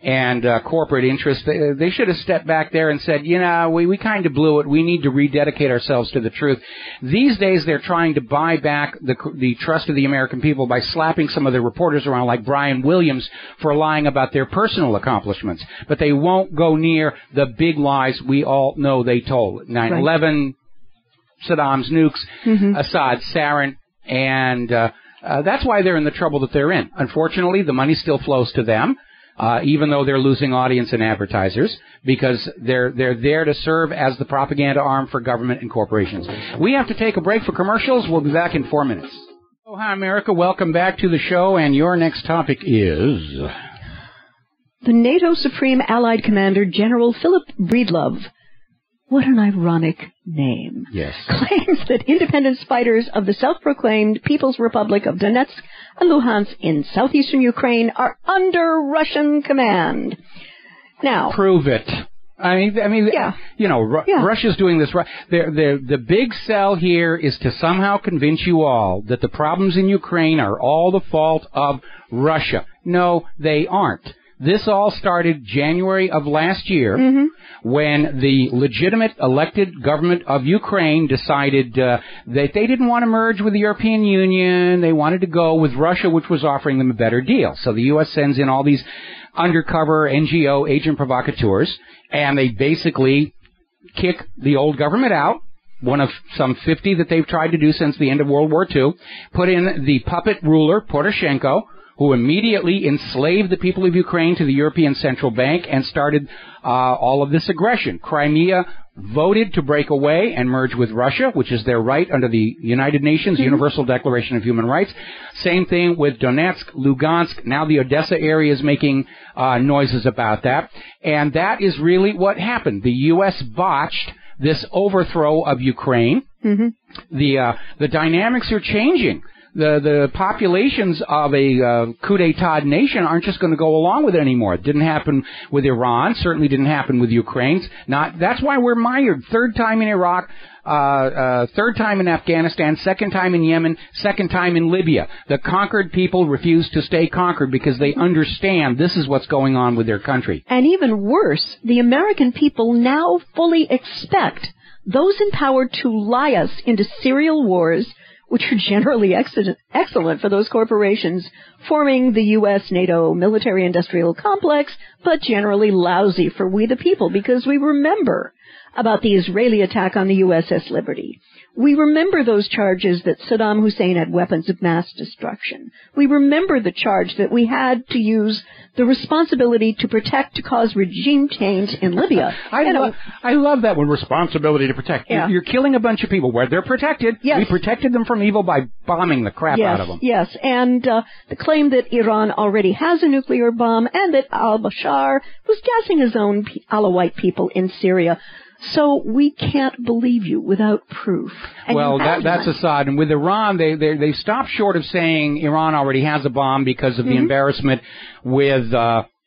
and corporate interests, they should have stepped back there and said, we kind of blew it. We need to rededicate ourselves to the truth. These days, they're trying to buy back the trust of the American people by slapping some of their reporters around, like Brian Williams, for lying about their personal accomplishments. But they won't go near the big lies we all know they told. 9/11, Saddam's nukes, Assad's sarin, and that's why they're in the trouble that they're in. Unfortunately, the money still flows to them. Even though they're losing audience and advertisers, because they're there to serve as the propaganda arm for government and corporations. We have to take a break for commercials. We'll be back in 4 minutes. Oh, hi, America. Welcome back to the show, and your next topic is... The NATO Supreme Allied Commander, General Philip Breedlove, what an ironic name, claims that independence fighters of the self-proclaimed People's Republic of Donetsk and Luhansk in southeastern Ukraine are under Russian command. Now, prove it. I mean, Russia's doing this. The big sell here is to somehow convince you all that the problems in Ukraine are all the fault of Russia. No, they aren't. This all started January of last year when the legitimate elected government of Ukraine decided that they didn't want to merge with the European Union. They wanted to go with Russia, which was offering them a better deal. So the U.S. sends in all these undercover NGO agent provocateurs, and they basically kick the old government out, one of some 50 that they've tried to do since the end of World War II, put in the puppet ruler, Poroshenko, who immediately enslaved the people of Ukraine to the European Central Bank and started all of this aggression. Crimea voted to break away and merge with Russia, which is their right under the United Nations Universal Declaration of Human Rights. Same thing with Donetsk, Lugansk. Now the Odessa area is making noises about that. And that is really what happened. The U.S. botched this overthrow of Ukraine. The dynamics are changing. The populations of a coup d'etat nation aren't just going to go along with it anymore. It didn't happen with Iran. Certainly didn't happen with Ukraine. That's why we're mired. Third time in Iraq, third time in Afghanistan, second time in Yemen, second time in Libya. The conquered people refuse to stay conquered because they understand this is what's going on with their country. And even worse, the American people now fully expect those in power to lie us into serial wars, which are generally excellent for those corporations forming the U.S.-NATO military-industrial complex, but generally lousy for we the people, because we remember about the Israeli attack on the USS Liberty. We remember those charges that Saddam Hussein had weapons of mass destruction. We remember the charge that we had to use the responsibility to protect to cause regime change in Libya. I love that one, responsibility to protect. Yeah. You're killing a bunch of people where they're protected. Yes. We protected them from evil by bombing the crap out of them. Yes, and the claim that Iran already has a nuclear bomb and that al-Bashar was gassing his own Alawite people in Syria. So we can't believe you without proof. And well, that's Assad. And with Iran, they stopped short of saying Iran already has a bomb because of the embarrassment with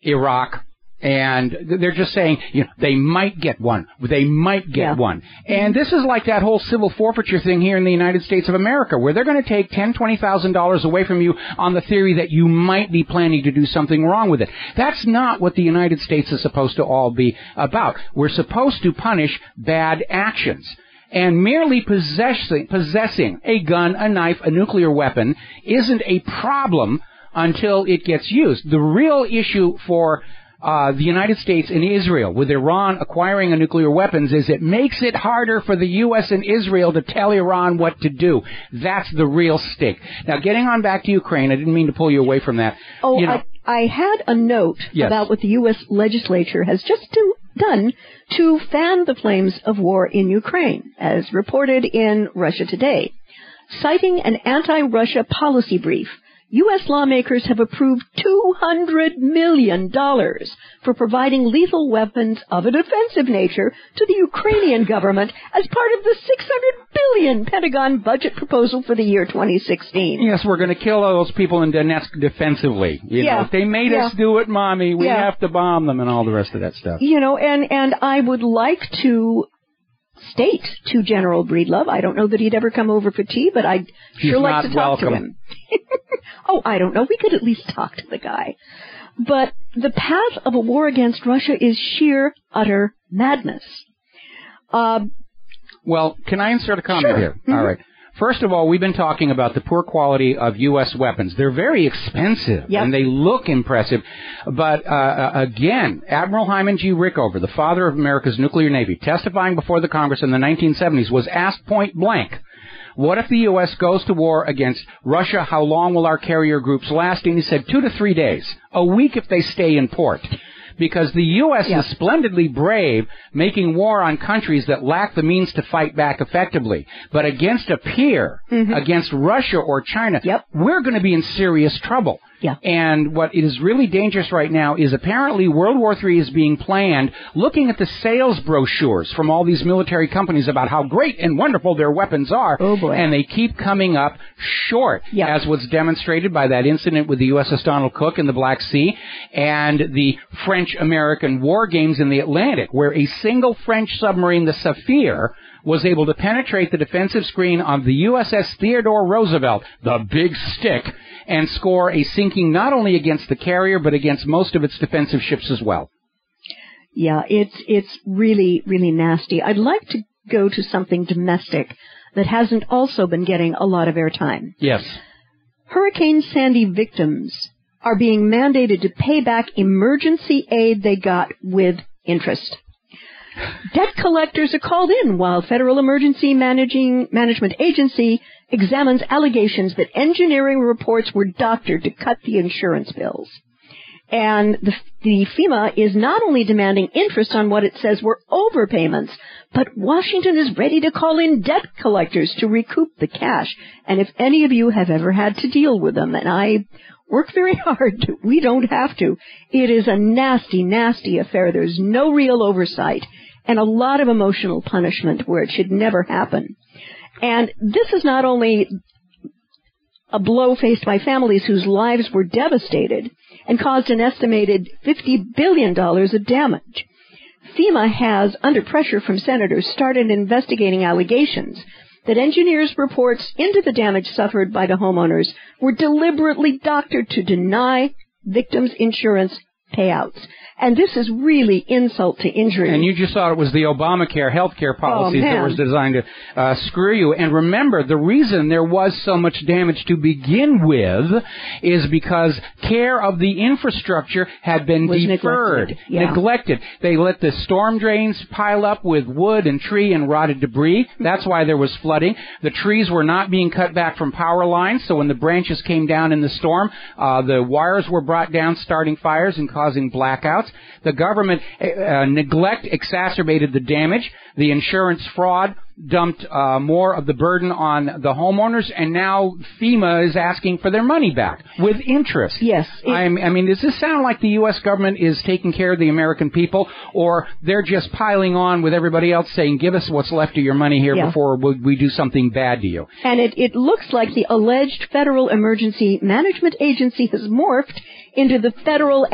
Iraq. And they're just saying, they might get one. They might get one. And this is like that whole civil forfeiture thing here in the United States of America, where they're going to take $10,000, $20,000 away from you on the theory that you might be planning to do something wrong with it. That's not what the United States is supposed to all be about. We're supposed to punish bad actions. And merely possessing a gun, a knife, a nuclear weapon isn't a problem until it gets used. The real issue for the United States and Israel, with Iran acquiring a nuclear weapons, is it makes it harder for the U.S. and Israel to tell Iran what to do. That's the real stake. Now, getting on back to Ukraine, I didn't mean to pull you away from that. Oh, I had a note about what the U.S. legislature has just done to fan the flames of war in Ukraine, as reported in Russia Today. Citing an anti-Russia policy brief, U.S. lawmakers have approved $200 million for providing lethal weapons of a defensive nature to the Ukrainian government as part of the $600 billion Pentagon budget proposal for the year 2016. Yes, we're going to kill all those people in Donetsk defensively. You know, if they made us do it, Mommy, we have to bomb them and all the rest of that stuff. And I would like to state to General Breedlove, I don't know that he'd ever come over for tea, but I'd sure like to talk to him. Oh, I don't know. We could at least talk to the guy. But the path of a war against Russia is sheer, utter madness. Well, can I insert a comment here? All right. First of all, we've been talking about the poor quality of U.S. weapons. They're very expensive, and they look impressive. But, again, Admiral Hyman G. Rickover, the father of America's nuclear navy, testifying before the Congress in the 1970s, was asked point blank, what if the U.S. goes to war against Russia? How long will our carrier groups last? And he said 2 to 3 days, a week if they stay in port. Because the U.S. is splendidly brave making war on countries that lack the means to fight back effectively. But against a peer, against Russia or China, we're going to be in serious trouble. And what is really dangerous right now is apparently World War III is being planned looking at the sales brochures from all these military companies about how great and wonderful their weapons are. Oh, boy. And they keep coming up short, as was demonstrated by that incident with the USS Donald Cook in the Black Sea and the French-American war games in the Atlantic, where a single French submarine, the Saphir, was able to penetrate the defensive screen of the USS Theodore Roosevelt, the big stick, and score a sinking not only against the carrier, but against most of its defensive ships as well. Yeah, it's really, really nasty. I'd like to go to something domestic that hasn't also been getting a lot of airtime. Yes. Hurricane Sandy victims are being mandated to pay back emergency aid they got with interest. Debt collectors are called in while Federal Emergency Management Agency examines allegations that engineering reports were doctored to cut the insurance bills. And the FEMA is not only demanding interest on what it says were overpayments, but Washington is ready to call in debt collectors to recoup the cash. And if any of you have ever had to deal with them, and I work very hard, we don't have to, it is a nasty, nasty affair. There's no real oversight and a lot of emotional punishment where it should never happen. And this is not only a blow faced by families whose lives were devastated and caused an estimated $50 billion of damage. FEMA has, under pressure from senators, started investigating allegations that engineers' reports into the damage suffered by the homeowners were deliberately doctored to deny victims' insurance payouts. And this is really insult to injury. And you just thought it was the Obamacare health care policies that were designed to screw you. And remember, the reason there was so much damage to begin with is because care of the infrastructure had been deferred, neglected. They let the storm drains pile up with wood and tree and rotted debris. That's why there was flooding. The trees were not being cut back from power lines, so when the branches came down in the storm, the wires were brought down, starting fires and causing causing blackouts. The government neglect exacerbated the damage. The insurance fraud dumped more of the burden on the homeowners, and now FEMA is asking for their money back with interest. Yes. I mean, does this sound like the U.S. government is taking care of the American people, or they're just piling on with everybody else saying, give us what's left of your money here before we do something bad to you? And it looks like the alleged Federal Emergency Management Agency has morphed into the federal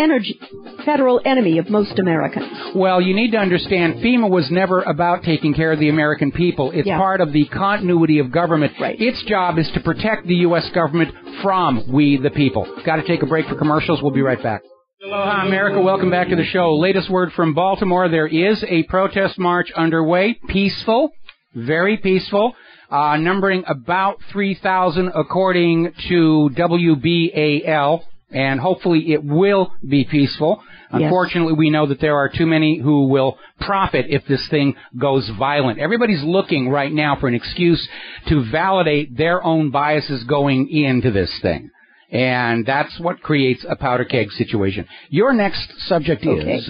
enemy of most Americans. Well, you need to understand, FEMA was never about taking care of the American people. It's part of the continuity of government. Right. Its job is to protect the U.S. government from we, the people. Got to take a break for commercials. We'll be right back. Aloha, America. Welcome back to the show. Latest word from Baltimore. There is a protest march underway. Peaceful. Very peaceful. Numbering about 3,000 according to WBAL. And hopefully it will be peaceful. Yes. Unfortunately, we know that there are too many who will profit if this thing goes violent. Everybody's looking right now for an excuse to validate their own biases going into this thing. And that's what creates a powder keg situation. Your next subject is...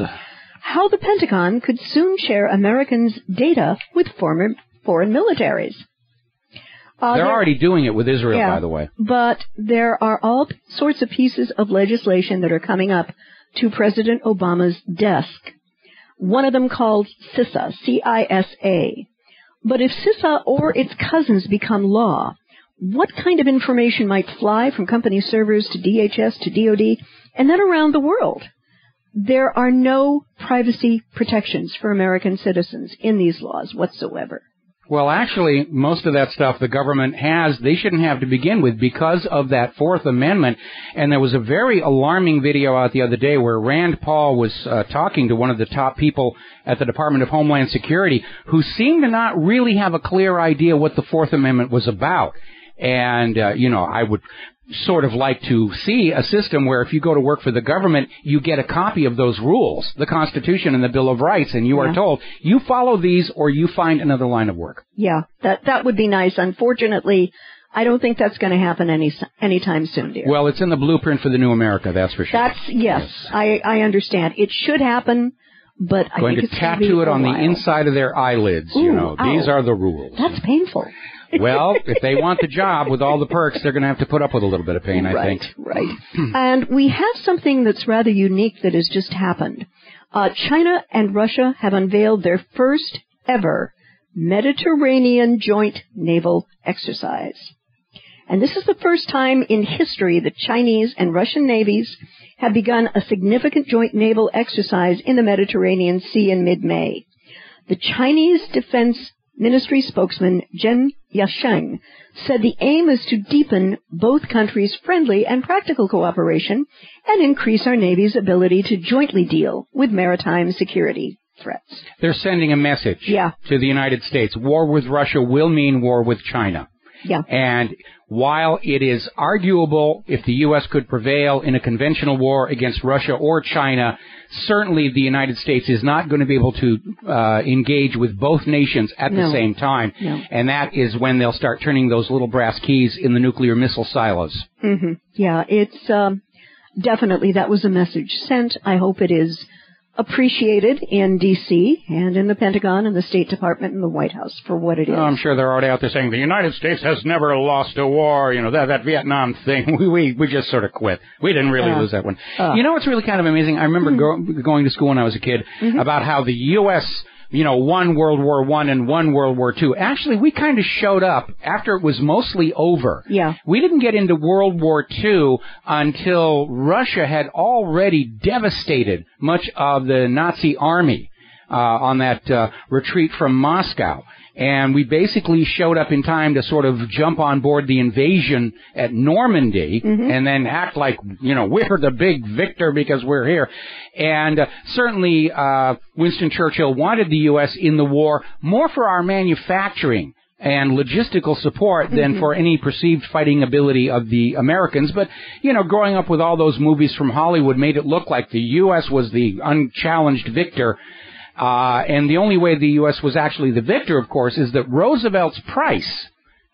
how the Pentagon could soon share Americans' data with foreign militaries. They're already doing it with Israel, by the way. But there are all sorts of pieces of legislation that are coming up to President Obama's desk. One of them called CISA, C-I-S-A. But if CISA or its cousins become law, what kind of information might fly from company servers to DHS to DOD and then around the world? There are no privacy protections for American citizens in these laws whatsoever. Well, actually, most of that stuff the government has, they shouldn't have to begin with because of that Fourth Amendment. And there was a very alarming video out the other day where Rand Paul was talking to one of the top people at the Department of Homeland Security who seemed to not really have a clear idea what the Fourth Amendment was about. And, I would sort of like to see a system where if you go to work for the government, you get a copy of those rules, the Constitution and the Bill of Rights, and you are told, you follow these or you find another line of work. Yeah, that would be nice. Unfortunately, I don't think that's going to happen anytime soon, dear. Well, it's in the blueprint for the new America, that's for sure. Yes. I understand. It should happen, but I think it's going to tattoo it on the inside of their eyelids, These are the rules. That's painful. Well, if they want the job with all the perks, they're going to have to put up with a little bit of pain, I think. Right. And we have something that's rather unique that has just happened. China and Russia have unveiled their first ever Mediterranean joint naval exercise. And this is the first time in history that Chinese and Russian navies have begun a significant joint naval exercise in the Mediterranean Sea in mid-May. The Chinese Defense Ministry spokesman Zhen Yasheng said the aim is to deepen both countries' friendly and practical cooperation and increase our Navy's ability to jointly deal with maritime security threats. They're sending a message to the United States. War with Russia will mean war with China. Yeah. And while it is arguable if the U.S. could prevail in a conventional war against Russia or China, certainly the United States is not going to be able to engage with both nations at the same time. No. And that is when they'll start turning those little brass keys in the nuclear missile silos. Mm-hmm. Yeah, it's definitely that was a message sent. I hope it is appreciated in D.C. and in the Pentagon and the State Department and the White House for what it is. Oh, I'm sure they're already out there saying the United States has never lost a war. That Vietnam thing, we just sort of quit. We didn't really lose that one. What's really kind of amazing? I remember going to school when I was a kid about how the U.S., won World War I and won World War II. Actually, we kind of showed up after it was mostly over. Yeah. We didn't get into World War II until Russia had already devastated much of the Nazi army on that retreat from Moscow. And we basically showed up in time to sort of jump on board the invasion at Normandy and then act like, we're the big victor because we're here. And certainly Winston Churchill wanted the U.S. in the war more for our manufacturing and logistical support than for any perceived fighting ability of the Americans. But, growing up with all those movies from Hollywood made it look like the U.S. was the unchallenged victor. And the only way the U.S. was actually the victor, of course, is that Roosevelt's price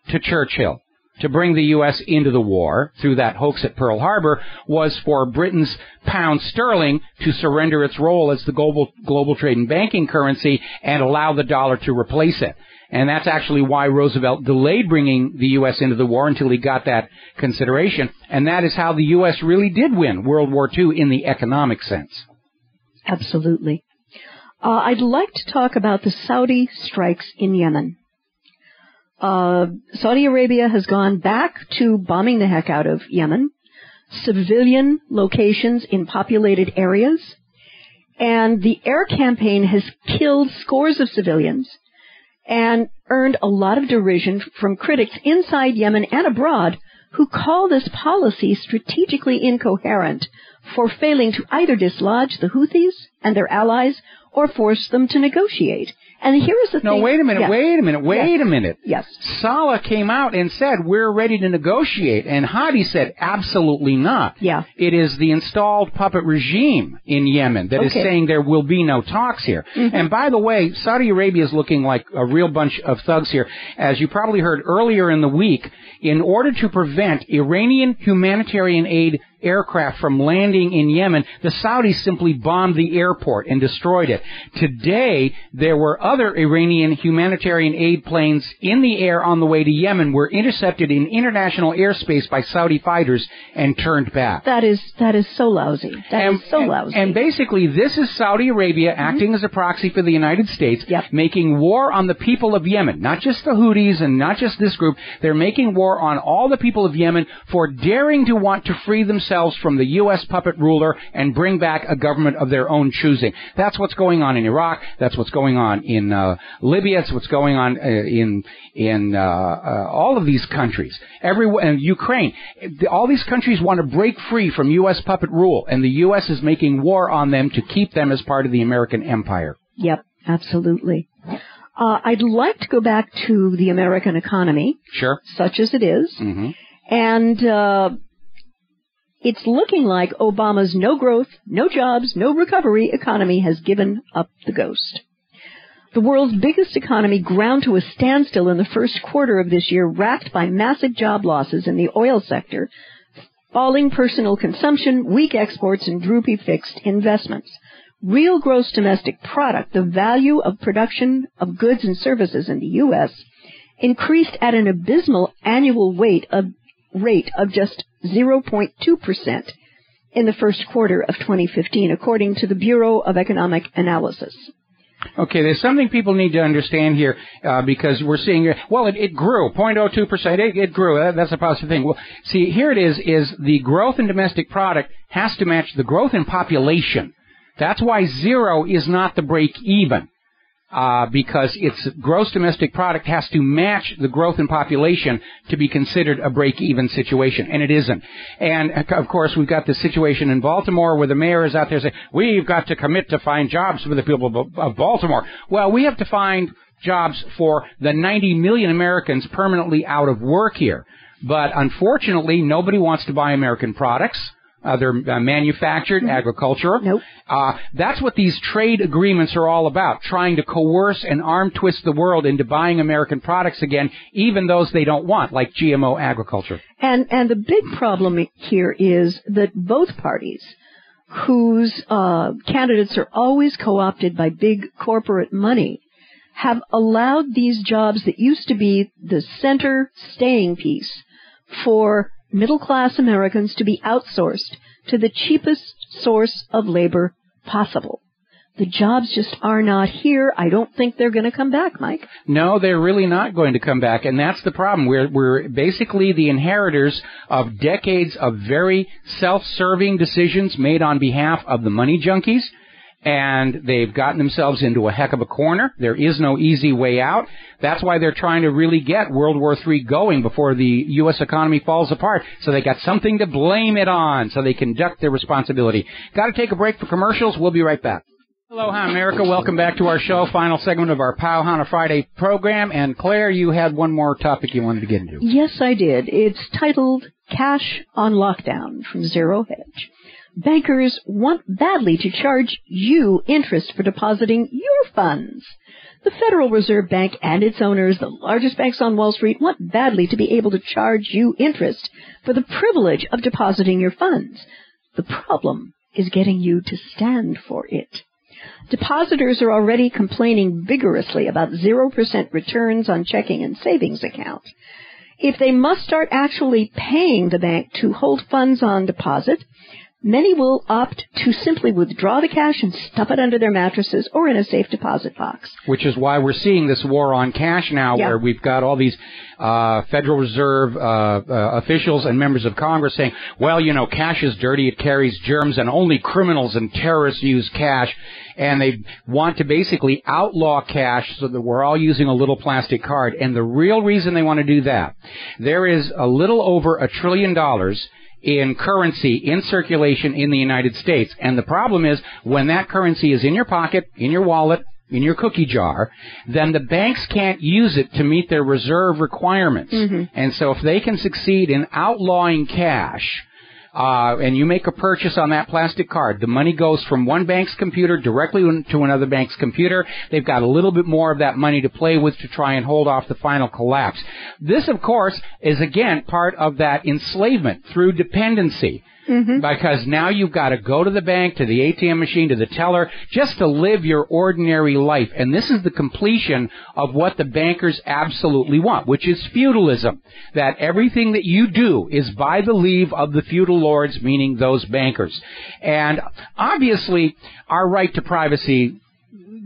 to Churchill to bring the U.S. into the war through that hoax at Pearl Harbor was for Britain's pound sterling to surrender its role as the global trade and banking currency and allow the dollar to replace it. And that's actually why Roosevelt delayed bringing the U.S. into the war until he got that consideration. And that is how the U.S. really did win World War II in the economic sense. Absolutely. I'd like to talk about the Saudi strikes in Yemen. Saudi Arabia has gone back to bombing the heck out of Yemen, civilian locations in populated areas, and the air campaign has killed scores of civilians and earned a lot of derision from critics inside Yemen and abroad who call this policy strategically incoherent for failing to either dislodge the Houthis and their allies or force them to negotiate. And here's the thing. No, wait a minute. Yes. Saleh came out and said, we're ready to negotiate. And Hadi said, absolutely not. Yeah. It is the installed puppet regime in Yemen that is saying there will be no talks here. Mm-hmm. And by the way, Saudi Arabia is looking like a real bunch of thugs here. As you probably heard earlier in the week, in order to prevent Iranian humanitarian aid aircraft from landing in Yemen, the Saudis simply bombed the airport and destroyed it. Today, there were other Iranian humanitarian aid planes in the air on the way to Yemen were intercepted in international airspace by Saudi fighters and turned back. That is so lousy. That is so lousy. And basically, this is Saudi Arabia acting as a proxy for the United States, making war on the people of Yemen, not just the Houthis and not just this group. They're making war on all the people of Yemen for daring to want to free themselves from the U.S. puppet ruler and bring back a government of their own choosing. That's what's going on in Iraq. That's what's going on in Libya. It's what's going on in all of these countries. And Ukraine. All these countries want to break free from U.S. puppet rule, and the U.S. is making war on them to keep them as part of the American empire. Yep, absolutely. I'd like to go back to the American economy. Sure. Such as it is. Mm-hmm. And it's looking like Obama's no growth, no jobs, no recovery economy has given up the ghost. The world's biggest economy ground to a standstill in the first quarter of this year, racked by massive job losses in the oil sector, falling personal consumption, weak exports, and droopy fixed investments. Real gross domestic product, the value of production of goods and services in the U.S., increased at an abysmal annual rate of just 0.2% in the first quarter of 2015, according to the Bureau of Economic Analysis. Okay, there's something people need to understand here, because we're seeing, well, it grew, 0.02%, it grew, that's a positive thing. Well, see, here it is the growth in domestic product has to match the growth in population. That's why zero is not the break even. Because its gross domestic product has to match the growth in population to be considered a break-even situation, and it isn't. And, of course, we've got this situation in Baltimore where the mayor is out there saying, we've got to commit to find jobs for the people of Baltimore. Well, we have to find jobs for the 90 million Americans permanently out of work here. But, unfortunately, nobody wants to buy American products. They're manufactured, agriculture. Nope. That's what these trade agreements are all about, trying to coerce and arm twist the world into buying American products again, even those they don't want, like GMO agriculture. And the big problem here is that both parties, whose candidates are always co-opted by big corporate money, have allowed these jobs that used to be the center staying piece for middle-class Americans to be outsourced to the cheapest source of labor possible. The jobs just are not here. I don't think they're going to come back, Mike. No, they're really not going to come back, and that's the problem. We're basically the inheritors of decades of very self-serving decisions made on behalf of the money junkies, and they've gotten themselves into a heck of a corner. There is no easy way out. That's why they're trying to really get World War III going before the U.S. economy falls apart, so they got something to blame it on, so they conduct their responsibility. Got to take a break for commercials. We'll be right back. Aloha, America. Welcome back to our show, final segment of our Powhana Friday program. And Claire, you had one more topic you wanted to get into. Yes, I did. It's titled Cash on Lockdown from Zero Hedge. Bankers want badly to charge you interest for depositing your funds. The Federal Reserve Bank and its owners, the largest banks on Wall Street, want badly to be able to charge you interest for the privilege of depositing your funds. The problem is getting you to stand for it. Depositors are already complaining vigorously about 0% returns on checking and savings accounts. If they must start actually paying the bank to hold funds on deposit, many will opt to simply withdraw the cash and stuff it under their mattresses or in a safe deposit box. Which is why we're seeing this war on cash now, where we've got all these Federal Reserve officials and members of Congress saying, well, you know, cash is dirty, it carries germs, and only criminals and terrorists use cash. And they want to basically outlaw cash so that we're all using a little plastic card. And the real reason they want to do that, there is a little over $1 trillion in currency in circulation in the United States. And the problem is when that currency is in your pocket, in your wallet, in your cookie jar, then the banks can't use it to meet their reserve requirements. And so if they can succeed in outlawing cash, and you make a purchase on that plastic card, the money goes from one bank's computer directly to another bank's computer. They've got a little bit more of that money to play with to try and hold off the final collapse. This, of course, is again part of that enslavement through dependency. Because now you've got to go to the bank, to the ATM machine, to the teller, just to live your ordinary life. And this is the completion of what the bankers absolutely want, which is feudalism. That everything that you do is by the leave of the feudal lords, meaning those bankers. And obviously, our right to privacy,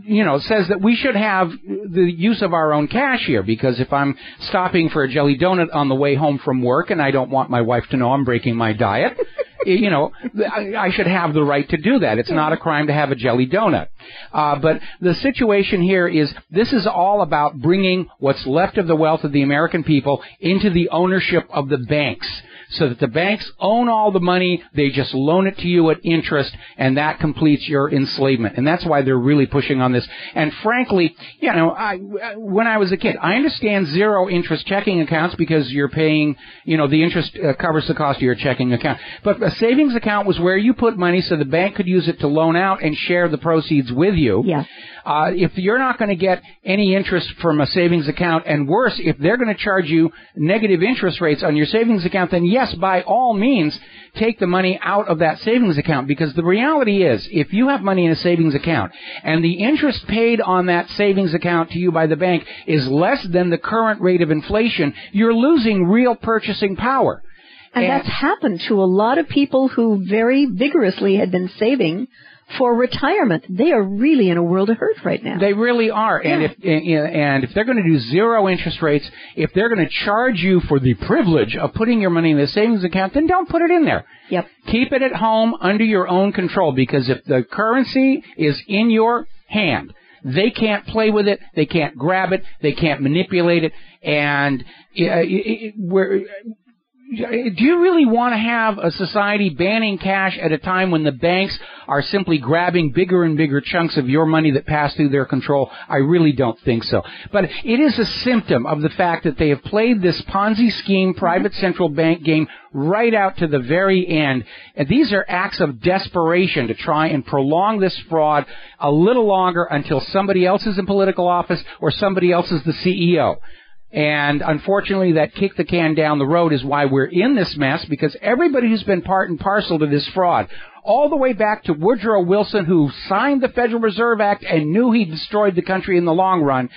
you know, says that we should have the use of our own cash here, because if I'm stopping for a jelly donut on the way home from work and I don't want my wife to know I'm breaking my diet, you know, I should have the right to do that. It's not a crime to have a jelly donut. But the situation here is this is all about bringing what's left of the wealth of the American people into the ownership of the banks, so that the banks own all the money, they just loan it to you at interest, and that completes your enslavement. And that's why they're really pushing on this. And frankly, you know, when I was a kid, I understand zero interest checking accounts because you're paying, you know, the interest covers the cost of your checking account. But a savings account was where you put money so the bank could use it to loan out and share the proceeds with you. If you're not going to get any interest from a savings account, and worse, if they're going to charge you negative interest rates on your savings account, then yes, by all means, take the money out of that savings account. Because the reality is, if you have money in a savings account and the interest paid on that savings account to you by the bank is less than the current rate of inflation, you're losing real purchasing power. And that's happened to a lot of people who very vigorously had been saving for retirement. They are really in a world of hurt right now. They really are. And if they're going to do zero interest rates, if they're going to charge you for the privilege of putting your money in the savings account, then don't put it in there. Keep it at home under your own control, because if the currency is in your hand, they can't play with it, they can't grab it, they can't manipulate it, and do you really want to have a society banning cash at a time when the banks are simply grabbing bigger and bigger chunks of your money that pass through their control? I really don't think so. But it is a symptom of the fact that they have played this Ponzi scheme, private central bank game right out to the very end. And these are acts of desperation to try and prolong this fraud a little longer until somebody else is in political office or somebody else is the CEO. And unfortunately, that kick the can down the road is why we're in this mess, because everybody who's been part and parcel to this fraud, all the way back to Woodrow Wilson, who signed the Federal Reserve Act and knew he destroyed the country in the long run,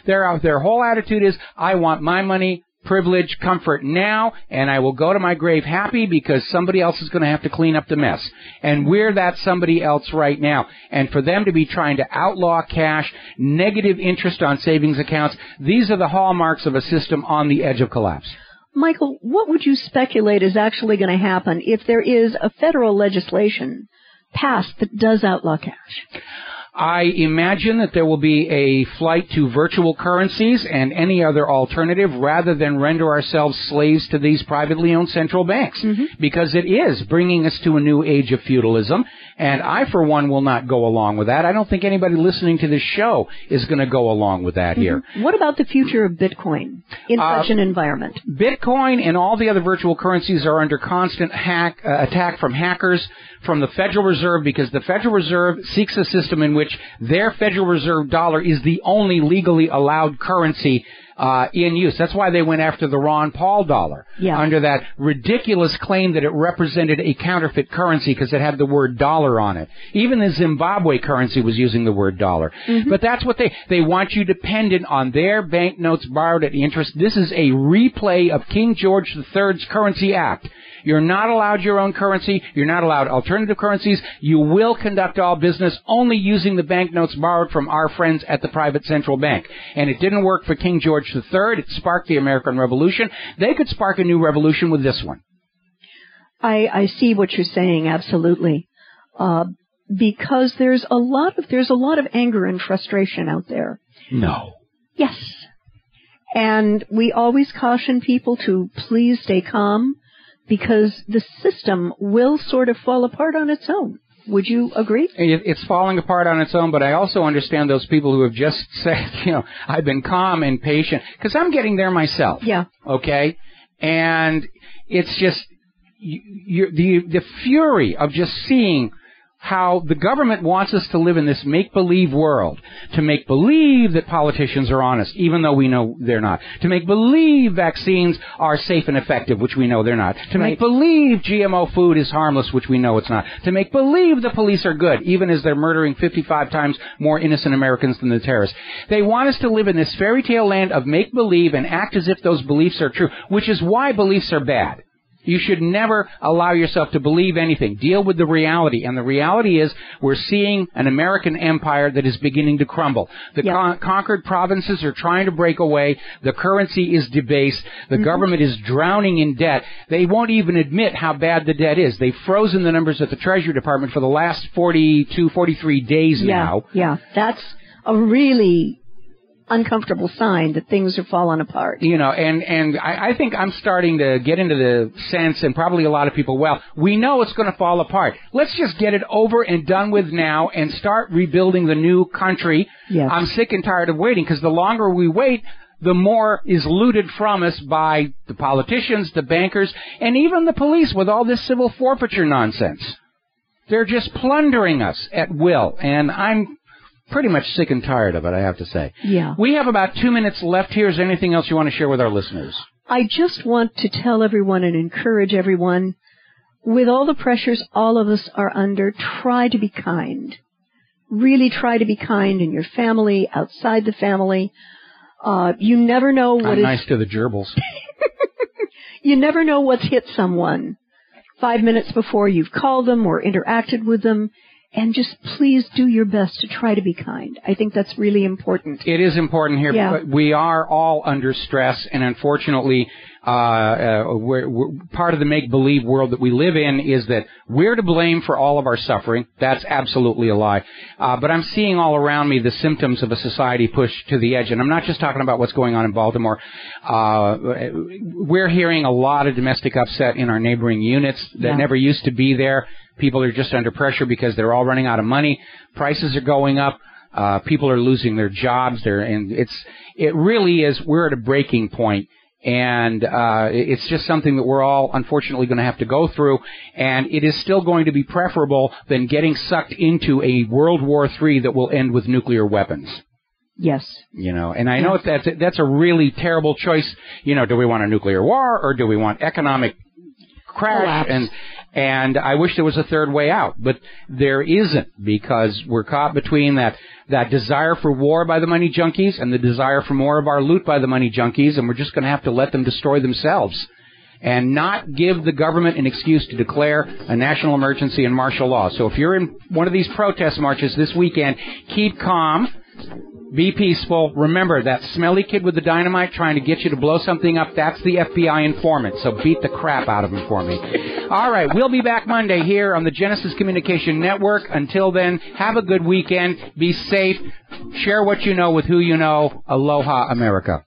their whole attitude is, I want my money, privilege, comfort now, and I will go to my grave happy because somebody else is going to have to clean up the mess. And we're that somebody else right now. And for them to be trying to outlaw cash, negative interest on savings accounts, these are the hallmarks of a system on the edge of collapse. Michael, what would you speculate is actually going to happen if there is a federal legislation passed that does outlaw cash? I imagine that there will be a flight to virtual currencies and any other alternative rather than render ourselves slaves to these privately owned central banks, because it is bringing us to a new age of feudalism, and I, for one, will not go along with that. I don't think anybody listening to this show is going to go along with that here. What about the future of Bitcoin in such an environment? Bitcoin and all the other virtual currencies are under constant attack from hackers, from the Federal Reserve, because the Federal Reserve seeks a system in which which their Federal Reserve dollar is the only legally allowed currency in use. That's why they went after the Ron Paul dollar under that ridiculous claim that it represented a counterfeit currency because it had the word dollar on it. Even the Zimbabwe currency was using the word dollar. But that's what they want you dependent on their banknotes borrowed at interest. This is a replay of King George III's Currency Act. You're not allowed your own currency. You're not allowed alternative currencies. You will conduct all business only using the banknotes borrowed from our friends at the private central bank. And it didn't work for King George III. It sparked the American Revolution. They could spark a new revolution with this one. I see what you're saying, absolutely. Because there's a lot of anger and frustration out there. No. Yes. And we always caution people to please stay calm, because the system will sort of fall apart on its own. Would you agree? It's falling apart on its own, but I also understand those people who have just said, I've been calm and patient, because I'm getting there myself. Yeah. Okay? And it's just the fury of just seeing how the government wants us to live in this make-believe world, to make believe that politicians are honest, even though we know they're not, to make believe vaccines are safe and effective, which we know they're not, to make believe GMO food is harmless, which we know it's not, to make believe the police are good, even as they're murdering 55 times more innocent Americans than the terrorists. They want us to live in this fairy tale land of make-believe and act as if those beliefs are true, which is why beliefs are bad. You should never allow yourself to believe anything. Deal with the reality. And the reality is we're seeing an American empire that is beginning to crumble. The conquered provinces are trying to break away. The currency is debased. The government is drowning in debt. They won't even admit how bad the debt is. They've frozen the numbers at the Treasury Department for the last 42, 43 days now. Yeah, that's a really uncomfortable sign that things are falling apart. And I think I'm starting to get into the sense, and probably a lot of people, we know it's going to fall apart. Let's just get it over and done with now and start rebuilding the new country. Yes. I'm sick and tired of waiting, because the longer we wait, the more is looted from us by the politicians, the bankers, and even the police with all this civil forfeiture nonsense. They're just plundering us at will, and I'm pretty much sick and tired of it, I have to say. Yeah. We have about 2 minutes left here. Is there anything else you want to share with our listeners? I just want to tell everyone and encourage everyone, with all the pressures all of us are under, try to be kind. Really try to be kind in your family, outside the family. You never know what I'm nice to the gerbils. You never know what's hit someone 5 minutes before you've called them or interacted with them. And just please do your best to try to be kind. I think that's really important. It is important here. Yeah. But we are all under stress, and unfortunately, we're part of the make-believe world that we live in is that we're to blame for all of our suffering. That's absolutely a lie. But I'm seeing all around me the symptoms of a society pushed to the edge, and I'm not just talking about what's going on in Baltimore. We're hearing a lot of domestic upset in our neighboring units that never used to be there. People are just under pressure because they're all running out of money. Prices are going up. People are losing their jobs. It really is, we're at a breaking point. And it's just something that we're all unfortunately going to have to go through. And it is still going to be preferable than getting sucked into a World War III that will end with nuclear weapons. Yes. And I know that's a really terrible choice. Do we want a nuclear war or do we want economic crash? And I wish there was a third way out, but there isn't, because we're caught between that desire for war by the money junkies and the desire for more of our loot by the money junkies, and we're just going to have to let them destroy themselves and not give the government an excuse to declare a national emergency and martial law. So if you're in one of these protest marches this weekend, keep calm. Be peaceful. Remember, that smelly kid with the dynamite trying to get you to blow something up, that's the FBI informant. So beat the crap out of him for me. All right, we'll be back Monday here on the Genesis Communication Network. Until then, have a good weekend. Be safe. Share what you know with who you know. Aloha, America.